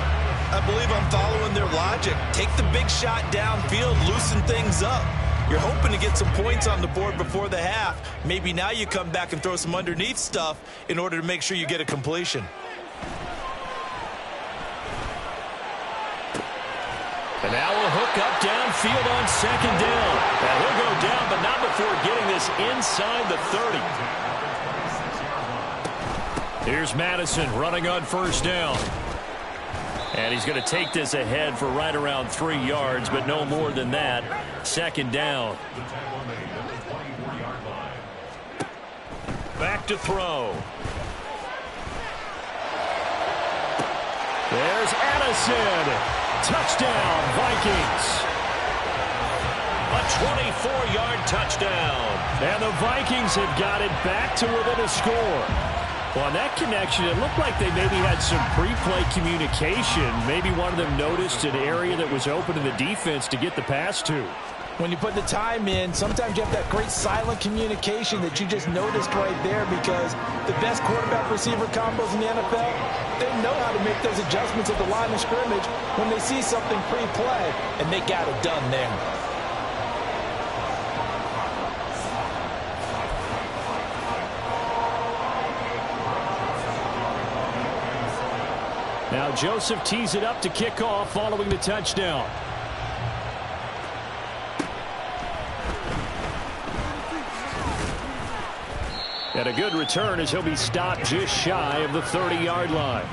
I believe I'm following their logic. Take the big shot downfield, loosen things up. You're hoping to get some points on the board before the half. Maybe now you come back and throw some underneath stuff in order to make sure you get a completion. And now a hook up downfield on second down. And he'll go down, but not before getting this inside the 30. Here's Madison running on first down. And he's going to take this ahead for right around 3 yards, but no more than that. Second down. Back to throw. There's Addison. Touchdown, Vikings. A 24-yard touchdown. And the Vikings have got it back to within a score. Well, on that connection, it looked like they maybe had some pre-play communication. Maybe one of them noticed an area that was open to the defense to get the pass to. When you put the time in, sometimes you have that great silent communication that you just noticed right there, because the best quarterback-receiver combos in the NFL, they know how to make those adjustments at the line of scrimmage when they see something pre-play, and they got it done there. Now Joseph tees it up to kick off following the touchdown. And a good return as he'll be stopped just shy of the 30-yard line.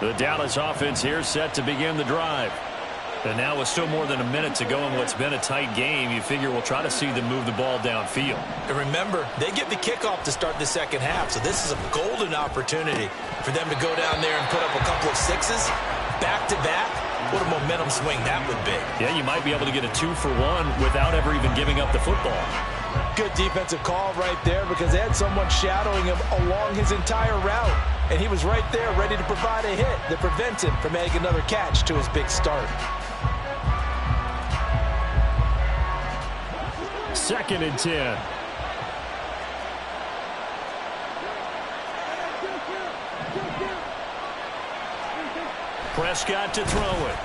The Dallas offense here set to begin the drive. And now with still more than a minute to go in what's been a tight game, you figure we'll try to see them move the ball downfield. And remember, they get the kickoff to start the second half, so this is a golden opportunity for them to go down there and put up a couple of sixes back-to-back. What a momentum swing that would be. Yeah, you might be able to get a 2-for-1 without ever even giving up the football. Good defensive call right there, because they had someone shadowing him along his entire route. And he was right there ready to provide a hit that prevents him from adding another catch to his big start. Second and 10. Prescott to throw it.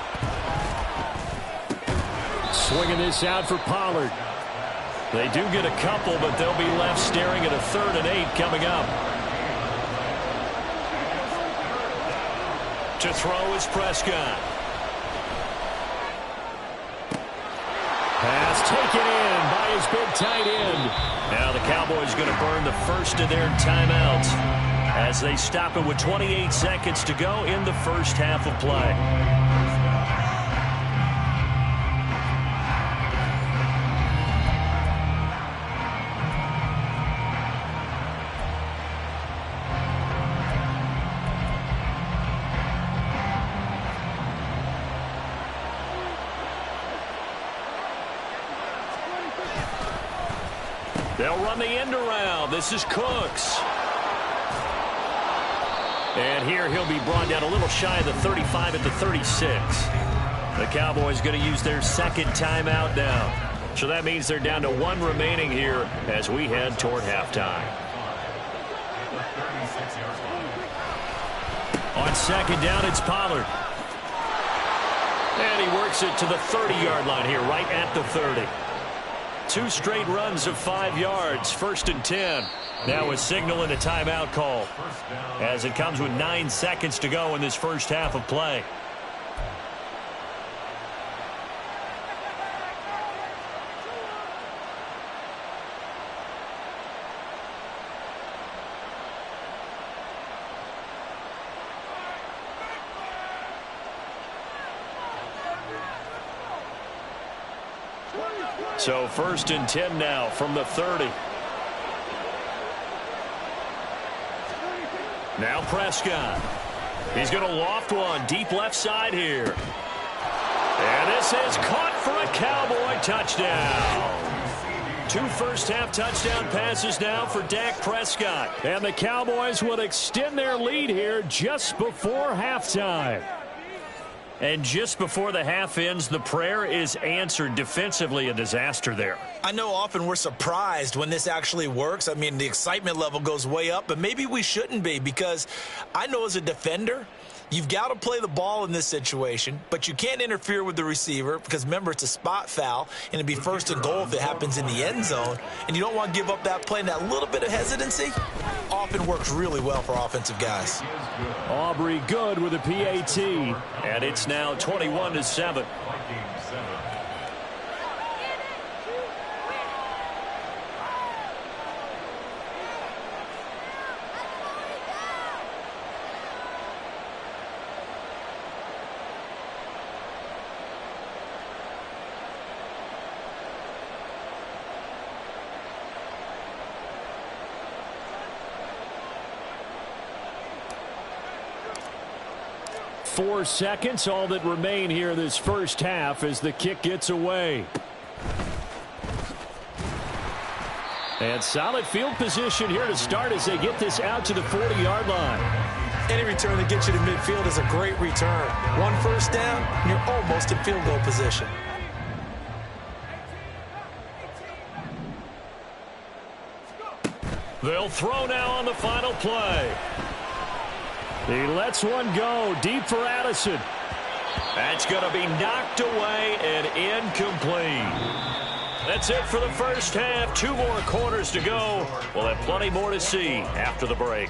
Swinging this out for Pollard. They do get a couple, but they'll be left staring at a 3rd and 8 coming up. To throw is Prescott. Pass taken in by his big tight end. Now the Cowboys going to burn the first of their timeouts as they stop it with 28 seconds to go in the first half of play. They'll run the end around. This is Cooks. And here he'll be brought down a little shy of the 35 at the 36. The Cowboys going to use their second timeout now. So that means they're down to 1 remaining here as we head toward halftime. On second down, it's Pollard. And he works it to the 30-yard line here, right at the 30. 2 straight runs of 5 yards, 1st and 10. Now a signal and a timeout call as it comes with 9 seconds to go in this first half of play. So 1st and 10 now from the 30. Now Prescott. He's going to loft one deep left side here. And this is caught for a Cowboy touchdown. 2 first-half touchdown passes now for Dak Prescott. And the Cowboys will extend their lead here just before halftime. And just before the half ends, the prayer is answered. Defensively, a disaster there. I know often we're surprised when this actually works. I mean, the excitement level goes way up, but maybe we shouldn't be, because I know as a defender, you've got to play the ball in this situation, but you can't interfere with the receiver because, remember, it's a spot foul, and it'd be first and goal if it happens in the end zone, and you don't want to give up that play. And that little bit of hesitancy often works really well for offensive guys. Aubrey good with a PAT, and it's now 21-7. Four seconds, all that remain here this first half as the kick gets away. And solid field position here to start as they get this out to the 40-yard line. Any return that gets you to midfield is a great return. One first down, and you're almost in field goal position. They'll throw now on the final play. He lets one go deep for Addison. That's going to be knocked away and incomplete. That's it for the first half. 2 more quarters to go. We'll have plenty more to see after the break.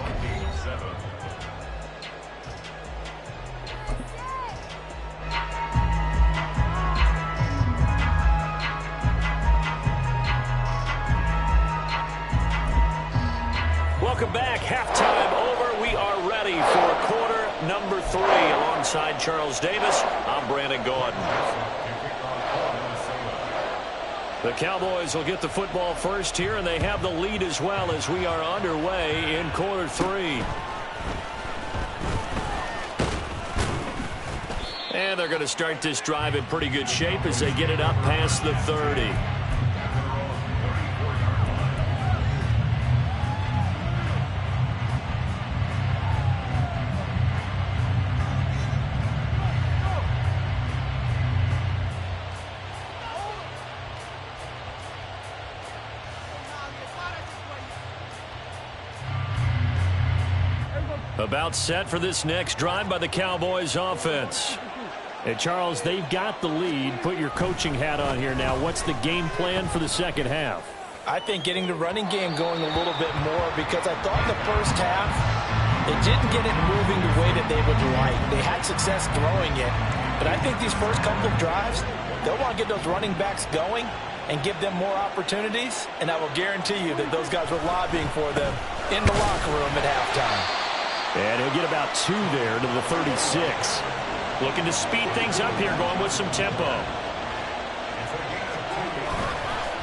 Welcome back. Halftime over. We are ready for quarter number 3. Alongside Charles Davis, I'm Brandon Gaudin. The Cowboys will get the football first here, and they have the lead as well as we are underway in quarter 3. And they're going to start this drive in pretty good shape as they get it up past the 30. About set for this next drive by the Cowboys offense. And Charles, they've got the lead. Put your coaching hat on here now. What's the game plan for the second half? I think getting the running game going a little bit more, because I thought the first half, they didn't get it moving the way that they would like. They had success throwing it, but I think these first couple of drives, they'll want to get those running backs going and give them more opportunities, and I will guarantee you that those guys were lobbying for them in the locker room at halftime. And he'll get about 2 there to the 36. Looking to speed things up here, going with some tempo.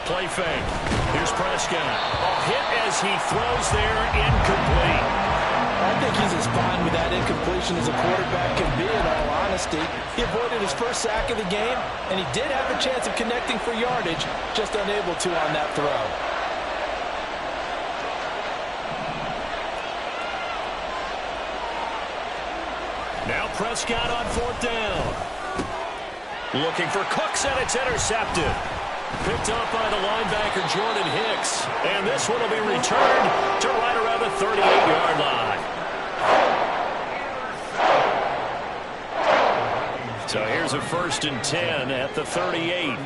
Play fake. Here's Prescott. Hit as he throws there, incomplete. I think he's as fine with that incompletion as a quarterback can be, in all honesty. He avoided his first sack of the game, and he did have a chance of connecting for yardage, just unable to on that throw. Now Prescott on 4th down. Looking for Cooks, and it's intercepted. Picked up by the linebacker, Jordan Hicks. And this one will be returned to right around the 38-yard line. So here's a 1st and 10 at the 38.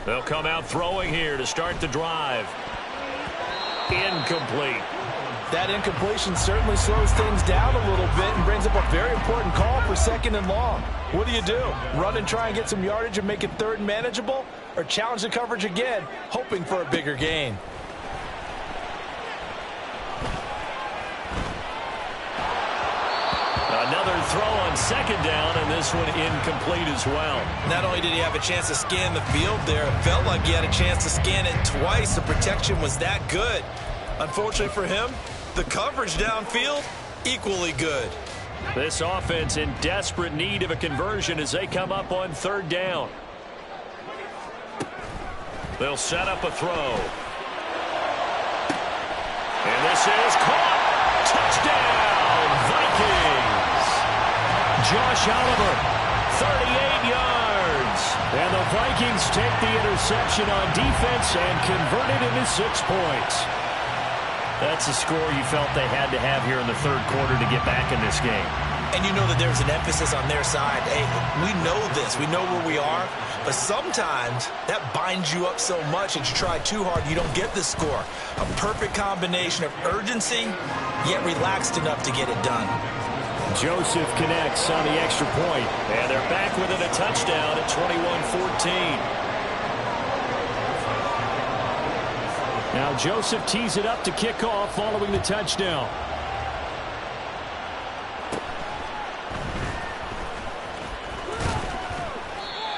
They'll come out throwing here to start the drive. Incomplete. That incompletion certainly slows things down a little bit and brings up a very important call for 2nd and long. What do you do? Run and try and get some yardage and make it 3rd and manageable? Or challenge the coverage again, hoping for a bigger gain? Another throw on 2nd down, and this one incomplete as well. Not only did he have a chance to scan the field there, it felt like he had a chance to scan it twice. The protection was that good. Unfortunately for him, the coverage downfield, equally good. This offense in desperate need of a conversion as they come up on 3rd down. They'll set up a throw. And this is caught. Touchdown, Vikings. Josh Oliver, 38 yards. And the Vikings take the interception on defense and convert it into 6 points. That's a score you felt they had to have here in the third quarter to get back in this game. And you know that there's an emphasis on their side. Hey, we know this. We know where we are. But sometimes that binds you up so much that you try too hard, you don't get the score. A perfect combination of urgency, yet relaxed enough to get it done. Joseph connects on the extra point. And they're back within a touchdown at 21-14. Now Joseph tees it up to kick off following the touchdown.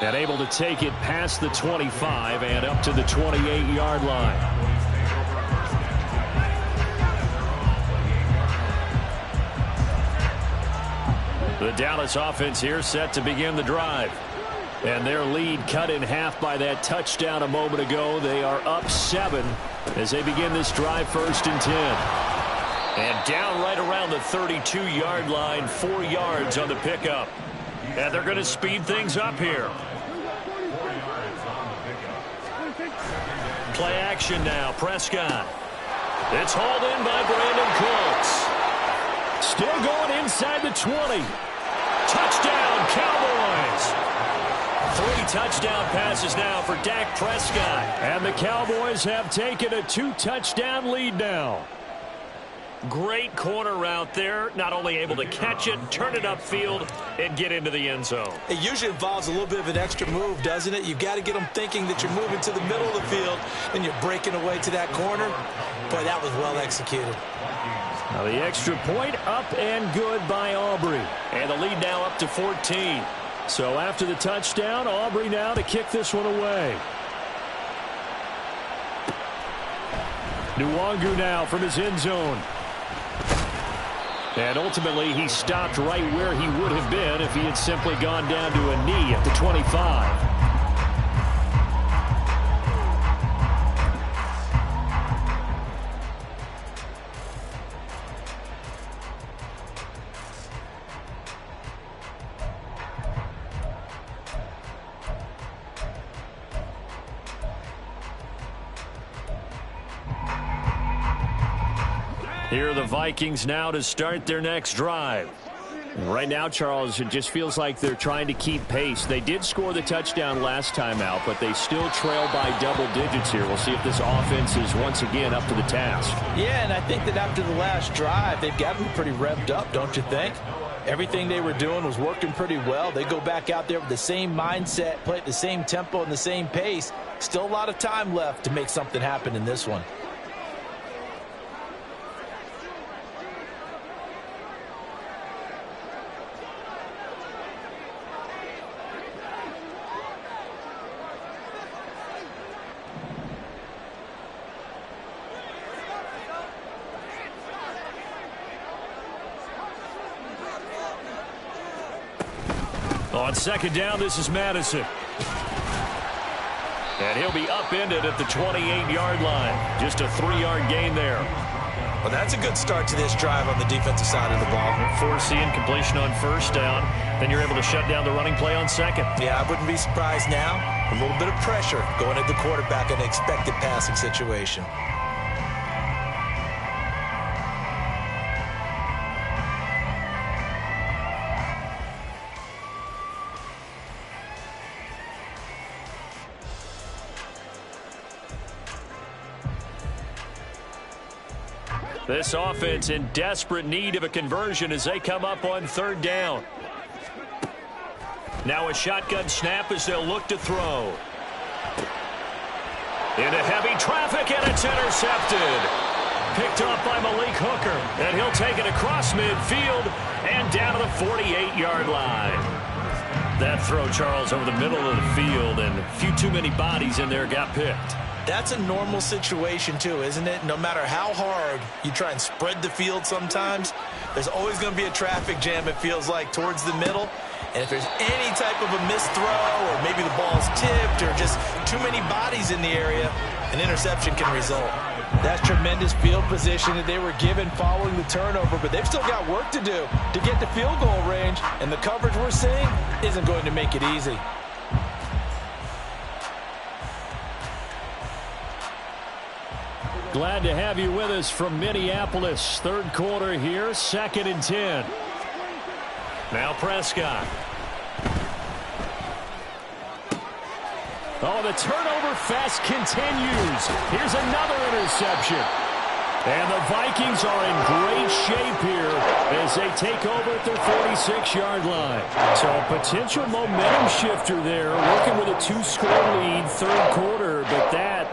And able to take it past the 25 and up to the 28-yard line. The Dallas offense here set to begin the drive. And their lead cut in half by that touchdown a moment ago. They are up 7 as they begin this drive, 1st and 10. And down right around the 32-yard line, 4 yards on the pickup. And they're going to speed things up here. Play action now, Prescott. It's hauled in by Brandon Cooks. Still going inside the 20. Touchdown, Cowboys. 3 touchdown passes now for Dak Prescott. And the Cowboys have taken a 2-touchdown lead now. Great corner route there. Not only able to catch it, turn it upfield, and get into the end zone. It usually involves a little bit of an extra move, doesn't it? You've got to get them thinking that you're moving to the middle of the field and you're breaking away to that corner. Boy, that was well executed. Now the extra point up and good by Aubrey. And the lead now up to 14. So after the touchdown, Aubrey now to kick this one away. Nwangu now from his end zone. And ultimately, he stopped right where he would have been if he had simply gone down to a knee at the 25. Here are the Vikings now to start their next drive. Right now, Charles, it just feels like they're trying to keep pace. They did score the touchdown last time out, but they still trail by double digits here. We'll see if this offense is once again up to the task. Yeah, and I think that after the last drive, they've got to be pretty revved up, don't you think? Everything they were doing was working pretty well. They go back out there with the same mindset, play at the same tempo and the same pace. Still a lot of time left to make something happen in this one. On second down, this is Madison. And he'll be upended at the 28-yard line. Just a 3-yard gain there. Well, that's a good start to this drive on the defensive side of the ball. Force the incompletion on first down. Then you're able to shut down the running play on second. Yeah, I wouldn't be surprised now. A little bit of pressure going at the quarterback in an expected passing situation. This offense in desperate need of a conversion as they come up on third down. Now a shotgun snap as they'll look to throw. Into heavy traffic, and it's intercepted. Picked off by Malik Hooker, and he'll take it across midfield and down to the 48-yard line. That throw, Charles, over the middle of the field, and a few too many bodies in there got picked. That's a normal situation, too, isn't it? No matter how hard you try and spread the field sometimes, there's always going to be a traffic jam, it feels like, towards the middle. And if there's any type of a missed throw or maybe the ball's tipped or just too many bodies in the area, an interception can result. That's tremendous field position that they were given following the turnover, but they've still got work to do to get to field goal range, and the coverage we're seeing isn't going to make it easy. Glad to have you with us from Minneapolis. Third quarter here, 2nd and 10. Now Prescott. Oh, the turnover fest continues. Here's another interception. And the Vikings are in great shape here as they take over at their 46-yard line. So a potential momentum shifter there, working with a 2-score lead, third quarter, but that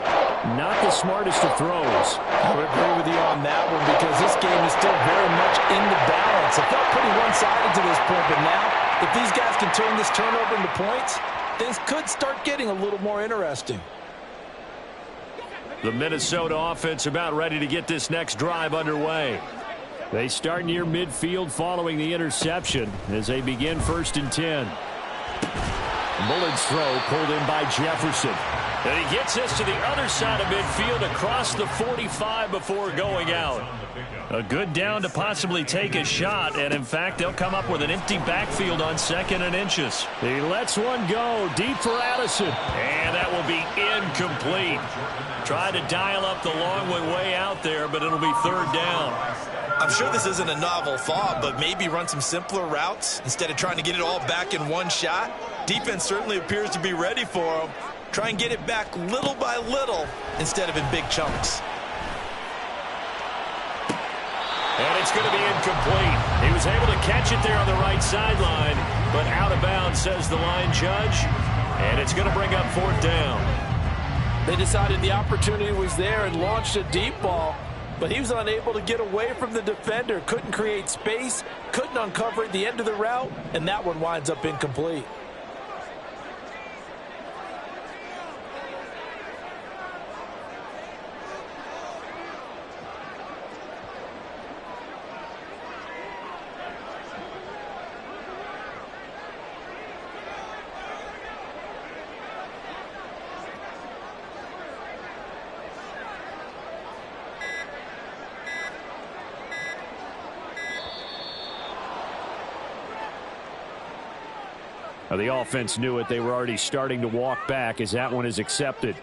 not the smartest of throws. I would agree with you on that one because this game is still very much in the balance. It felt pretty one-sided to this point, but now if these guys can turn this turnover into points, things could start getting a little more interesting. The Minnesota offense about ready to get this next drive underway. They start near midfield following the interception as they begin 1st and 10. Mullen's throw pulled in by Jefferson. And he gets this to the other side of midfield across the 45 before going out. A good down to possibly take a shot, and in fact, they'll come up with an empty backfield on 2nd and inches. He lets one go deep for Addison. And that will be incomplete. Tried to dial up the long one way out there, but it'll be 3rd down. I'm sure this isn't a novel thought, but maybe run some simpler routes instead of trying to get it all back in one shot. Defense certainly appears to be ready for him. Try and get it back little by little instead of in big chunks. And it's going to be incomplete. He was able to catch it there on the right sideline, but out of bounds, says the line judge. And it's going to bring up 4th down. They decided the opportunity was there and launched a deep ball, but he was unable to get away from the defender, couldn't create space, couldn't uncover at the end of the route, and that one winds up incomplete. The offense knew it. They were already starting to walk back as that one is accepted.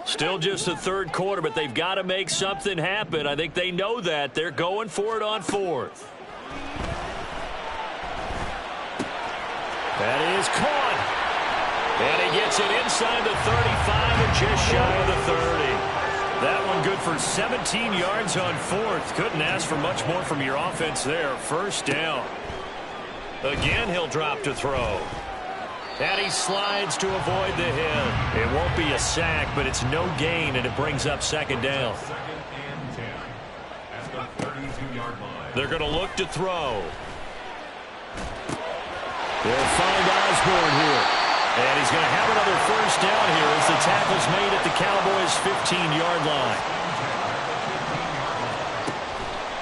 Still just the third quarter, but they've got to make something happen. I think they know that. They're going for it on 4th. That is caught. And he gets it inside the 35 and just shy of the 30. That one good for 17 yards on 4th. Couldn't ask for much more from your offense there. 1st down. Again, he'll drop to throw. And he slides to avoid the hit. It won't be a sack, but it's no gain, and it brings up 2nd down. 2nd and 10 at the 32-yard line. They're going to look to throw. They'll find Osborne here. And he's going to have another 1st down here as the tackle's made at the Cowboys' 15-yard line.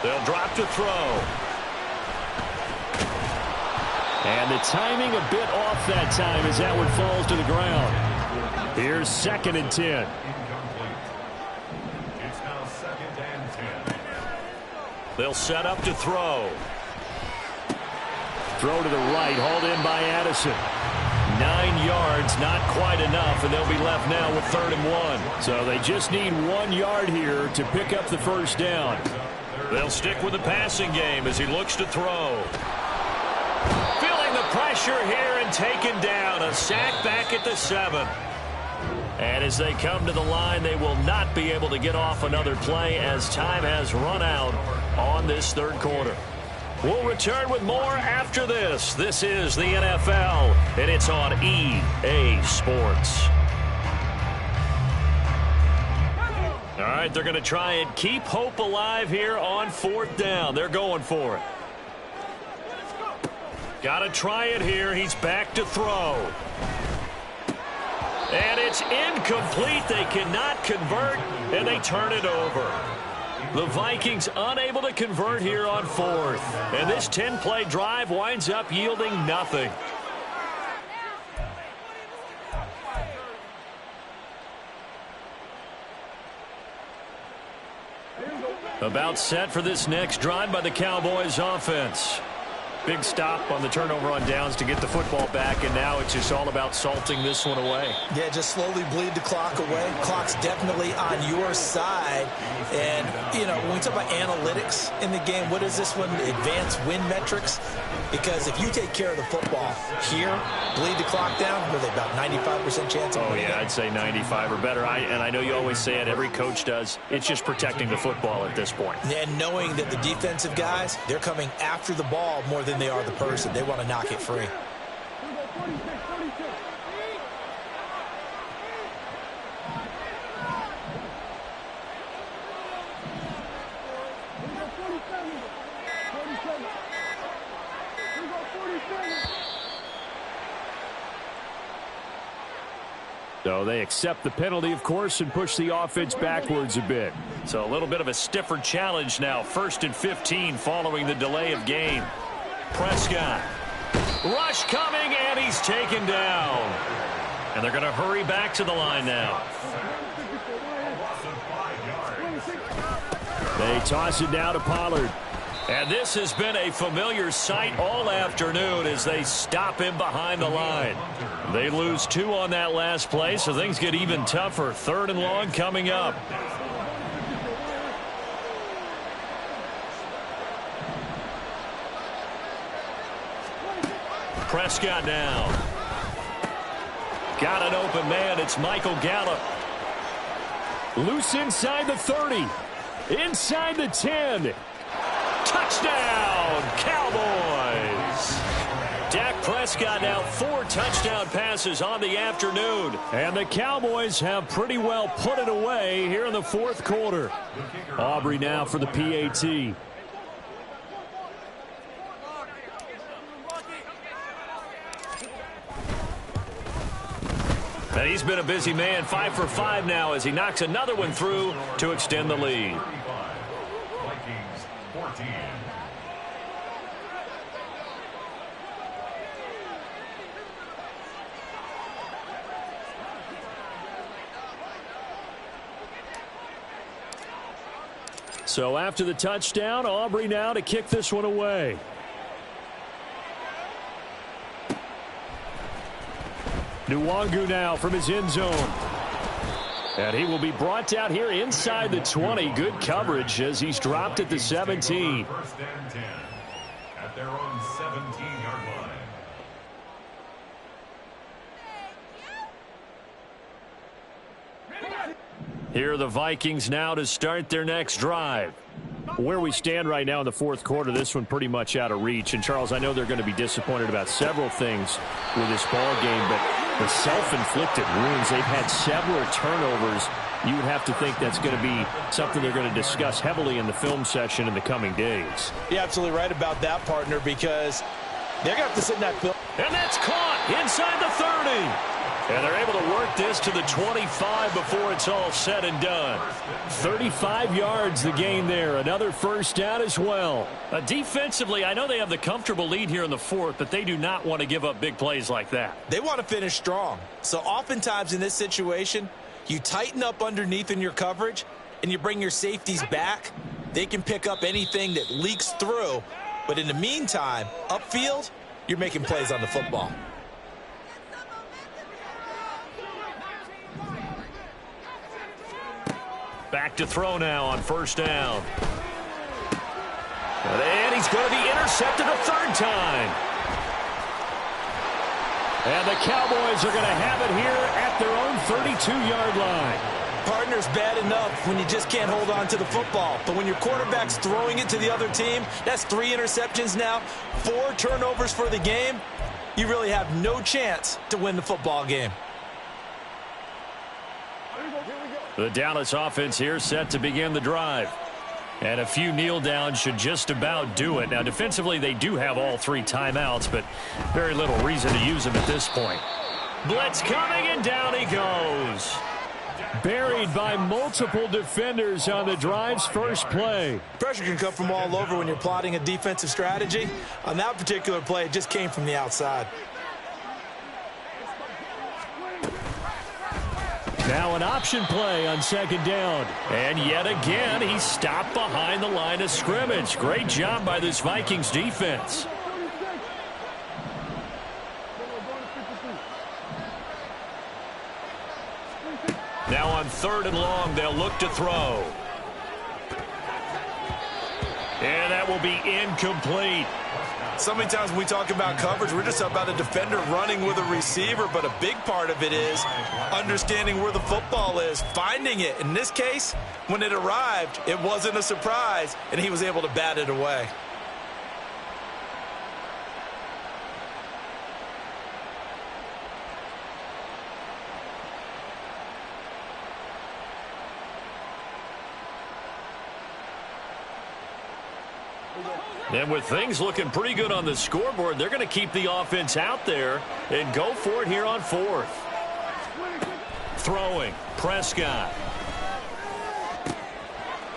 They'll drop to throw. And the timing a bit off that time as that one falls to the ground. Here's 2nd and 10. Incomplete. It's now 2nd and 10. They'll set up to throw. Throw to the right, hauled in by Addison. 9 yards, not quite enough, and they'll be left now with 3rd and 1. So they just need 1 yard here to pick up the 1st down. They'll stick with the passing game as he looks to throw. Feeling the pressure here and taken down. A sack back at the 7. And as they come to the line, they will not be able to get off another play as time has run out on this third quarter. We'll return with more after this. This is the NFL, and it's on EA Sports. All right, they're going to try and keep hope alive here on 4th down. They're going for it. Got to try it here. He's back to throw. And it's incomplete. They cannot convert, and they turn it over. The Vikings unable to convert here on fourth. And this 10-play drive winds up yielding nothing. About set for this next drive by the Cowboys offense. Big stop on the turnover on downs to get the football back, and now it's just all about salting this one away. Yeah, just slowly bleed the clock away. Clock's definitely on your side. And, you know, when we talk about analytics in the game, what is this one? Advanced win metrics? Because if you take care of the football here, bleed the clock down, what are they, about 95% chance of winning? Oh, yeah, I'd say 95 or better. And I know you always say it, every coach does. It's just protecting the football at this point. And knowing that the defensive guys, they're coming after the ball more than they are the person. They want to knock it free. So they accept the penalty, of course, and push the offense backwards a bit. So a little bit of a stiffer challenge now. 1st and 15 following the delay of game. Prescott. Rush coming, and he's taken down. And they're going to hurry back to the line now. They toss it down to Pollard. And this has been a familiar sight all afternoon as they stop him behind the line. They lose 2 on that last play, so things get even tougher. 3rd and long coming up. Prescott now. Got an open man. It's Michael Gallup. Loose inside the 30. Inside the 10. Touchdown, Cowboys. Dak Prescott now 4 touchdown passes on the afternoon. And the Cowboys have pretty well put it away here in the 4th quarter. Aubrey now for the PAT. And he's been a busy man, 5 for 5 now as he knocks another one through to extend the lead. Vikings 14. So after the touchdown, Aubrey now to kick this one away. Nwangu now from his end zone. And he will be brought out here inside the 20. Good coverage as he's dropped at the 17. 1st and 10 at their own 17-yard line. Here are the Vikings now to start their next drive. Where we stand right now in the 4th quarter, this one pretty much out of reach. And, Charles, I know they're going to be disappointed about several things with this ball game, but the self-inflicted wounds, they've had several turnovers. You would have to think that's going to be something they're going to discuss heavily in the film session in the coming days. You're absolutely right about that, partner, because they're going to have to sit in that film. And that's caught inside the 30. And they're able to work this to the 25 before it's all said and done. 35 yards the gain there. Another first down as well. Defensively, I know they have the comfortable lead here in the 4th, but they do not want to give up big plays like that. They want to finish strong. So oftentimes in this situation, you tighten up underneath in your coverage and you bring your safeties back. They can pick up anything that leaks through. But in the meantime, upfield, you're making plays on the football. Back to throw now on 1st down. And he's going to be intercepted a 3rd time. And the Cowboys are going to have it here at their own 32-yard line. Partner's bad enough when you just can't hold on to the football. But when your quarterback's throwing it to the other team, that's 3 interceptions now, 4 turnovers for the game. You really have no chance to win the football game. The Dallas offense here set to begin the drive. And a few kneel downs should just about do it. Now, defensively, they do have all 3 timeouts, but very little reason to use them at this point. Blitz coming, and down he goes. Buried by multiple defenders on the drive's first play. Pressure can come from all over when you're plotting a defensive strategy. On that particular play, it just came from the outside. Now an option play on second down. And yet again, he stopped behind the line of scrimmage. Great job by this Vikings defense. Now on 3rd and long, they'll look to throw. And that will be incomplete. So many times when we talk about coverage, we're just about a defender running with a receiver, but a big part of it is understanding where the football is, finding it. In this case, when it arrived, it wasn't a surprise, and he was able to bat it away. And with things looking pretty good on the scoreboard, they're going to keep the offense out there and go for it here on 4th. Throwing, Prescott.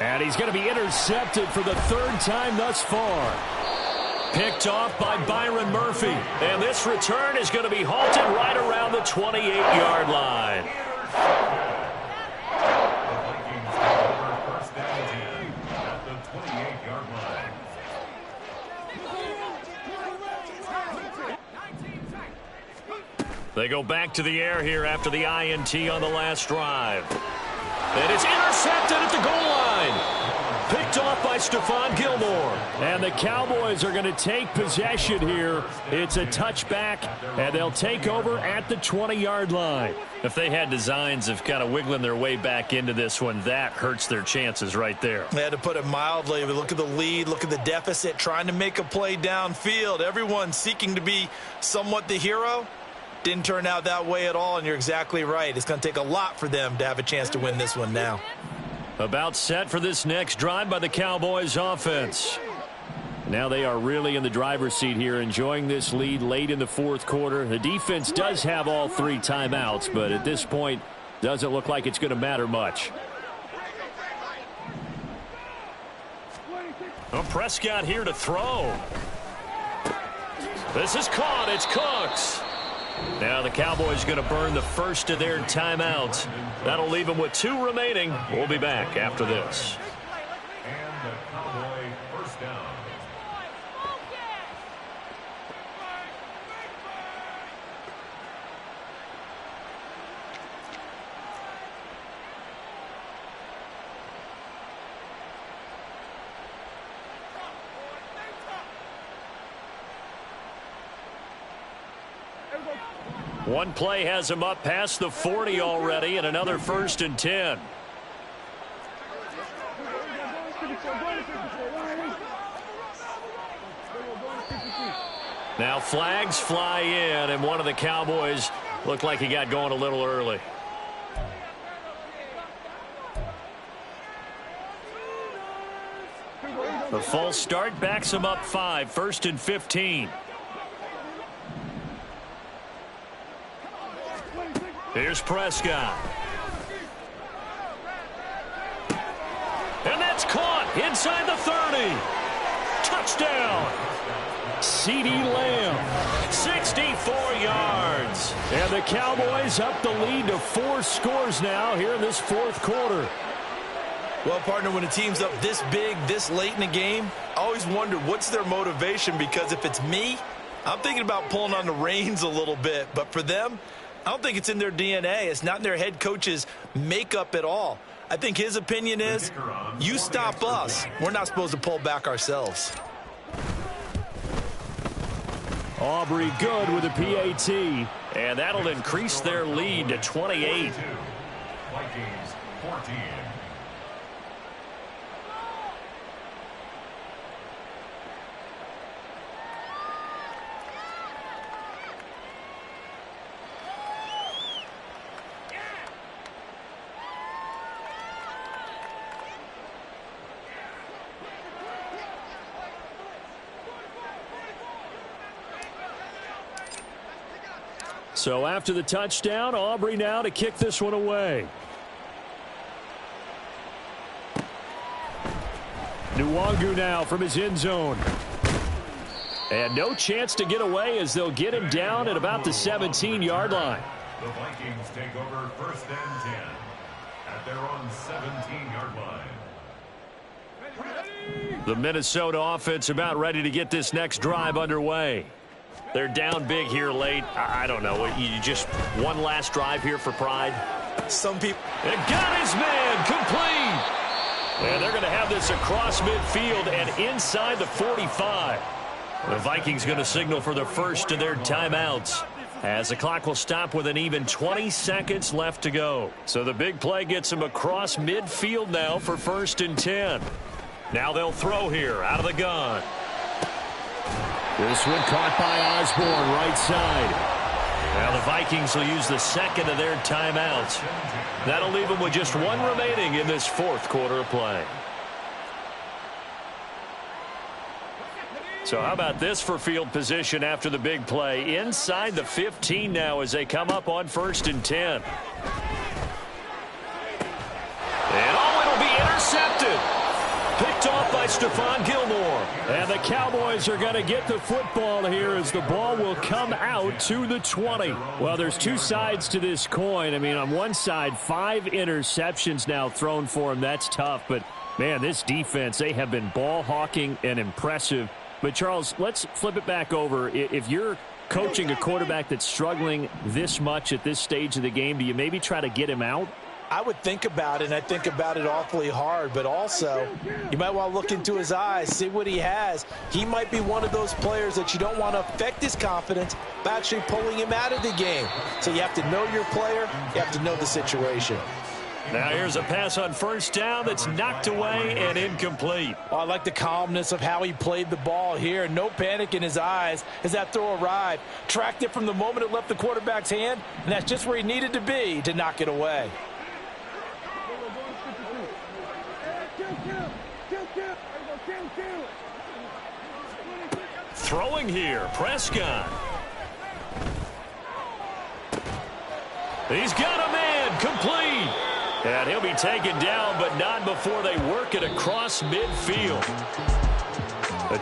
And he's going to be intercepted for the 3rd time thus far. Picked off by Byron Murphy. And this return is going to be halted right around the 28-yard line. They go back to the air here after the INT on the last drive. And it's intercepted at the goal line. Picked off by Stephon Gilmore. And the Cowboys are going to take possession here. It's a touchback, and they'll take over at the 20-yard line. If they had designs of kind of wiggling their way back into this one, that hurts their chances right there. They had to put it mildly. Look at the lead, look at the deficit, trying to make a play downfield. Everyone seeking to be somewhat the hero. Didn't turn out that way at all, and you're exactly right. It's going to take a lot for them to have a chance to win this one now. About set for this next drive by the Cowboys offense. Now they are really in the driver's seat here, enjoying this lead late in the 4th quarter. The defense does have all 3 timeouts, but at this point, doesn't look like it's going to matter much. Well, Prescott here to throw. This is caught. It's Cooks. Now the Cowboys going to burn the first of their timeouts. That'll leave them with 2 remaining. We'll be back after this. And the Cowboy first down. One play has him up past the 40 already, and another 1st and 10. Now flags fly in, and one of the Cowboys looked like he got going a little early. The false start backs him up 5, 1st and 15. Here's Prescott. And that's caught inside the 30. Touchdown. CeeDee Lamb. 64 yards. And the Cowboys up the lead to 4 scores now here in this 4th quarter. Well, partner, when a team's up this big, this late in the game, I always wonder what's their motivation, because if it's me, I'm thinking about pulling on the reins a little bit. But for them, I don't think it's in their DNA. It's not in their head coach's makeup at all. I think his opinion is, you stop us. We're not supposed to pull back ourselves. Aubrey good with a PAT. And that'll increase their lead to 28. Vikings 14. So after the touchdown, Aubrey now to kick this one away. Nwangu now from his end zone. And no chance to get away as they'll get him down at about the 17-yard line. The Vikings take over 1st and 10 at their own 17-yard line. The Minnesota offense about ready to get this next drive underway. They're down big here late. I don't know. You just one last drive here for pride? Some people. And got his man complete. And they're going to have this across midfield and inside the 45. The Vikings going to signal for the first of their timeouts as the clock will stop with an even 20 seconds left to go. So the big play gets them across midfield now for 1st and 10. Now they'll throw here out of the gun. This one caught by Osborne, right side. Now the Vikings will use the second of their timeouts. That'll leave them with just one remaining in this 4th quarter of play. So how about this for field position after the big play? Inside the 15 now as they come up on 1st and 10. And it'll be intercepted. Picked off by Stephon Gilmore. And the Cowboys are going to get the football here as the ball will come out to the 20. Well, there's two sides to this coin. I mean, on one side, 5 interceptions now thrown for him. That's tough. But, man, this defense, they have been ball hawking and impressive. But, Charles, let's flip it back over. If you're coaching a quarterback that's struggling this much at this stage of the game, do you maybe try to get him out? I would think about it, and I think about it awfully hard, but also you might want to look into his eyes, see what he has. He might be one of those players that you don't want to affect his confidence by actually pulling him out of the game. So you have to know your player, you have to know the situation. Now here's a pass on 1st down that's knocked away and incomplete. Well, I like the calmness of how he played the ball here. No panic in his eyes as that throw arrived. Tracked it from the moment it left the quarterback's hand, and that's just where he needed to be to knock it away. Throwing here, Prescott. He's got a man, complete. And he'll be taken down, but not before they work it across midfield.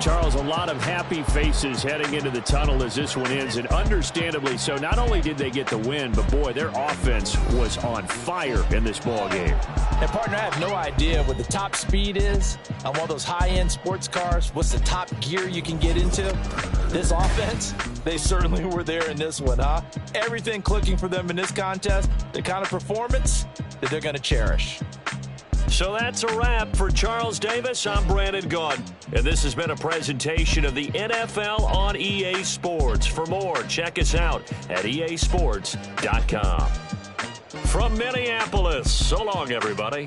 Charles, a lot of happy faces heading into the tunnel as this one ends, and understandably so. Not only did they get the win, but, boy, their offense was on fire in this ball game. And, partner, I have no idea what the top speed is on one of those high-end sports cars. What's the top gear you can get into? This offense, they certainly were there in this one, huh? Everything clicking for them in this contest, the kind of performance that they're going to cherish. So that's a wrap for Charles Davis. I'm Brandon Gaudin, and this has been a presentation of the NFL on EA Sports. For more, check us out at easports.com. From Minneapolis, so long, everybody.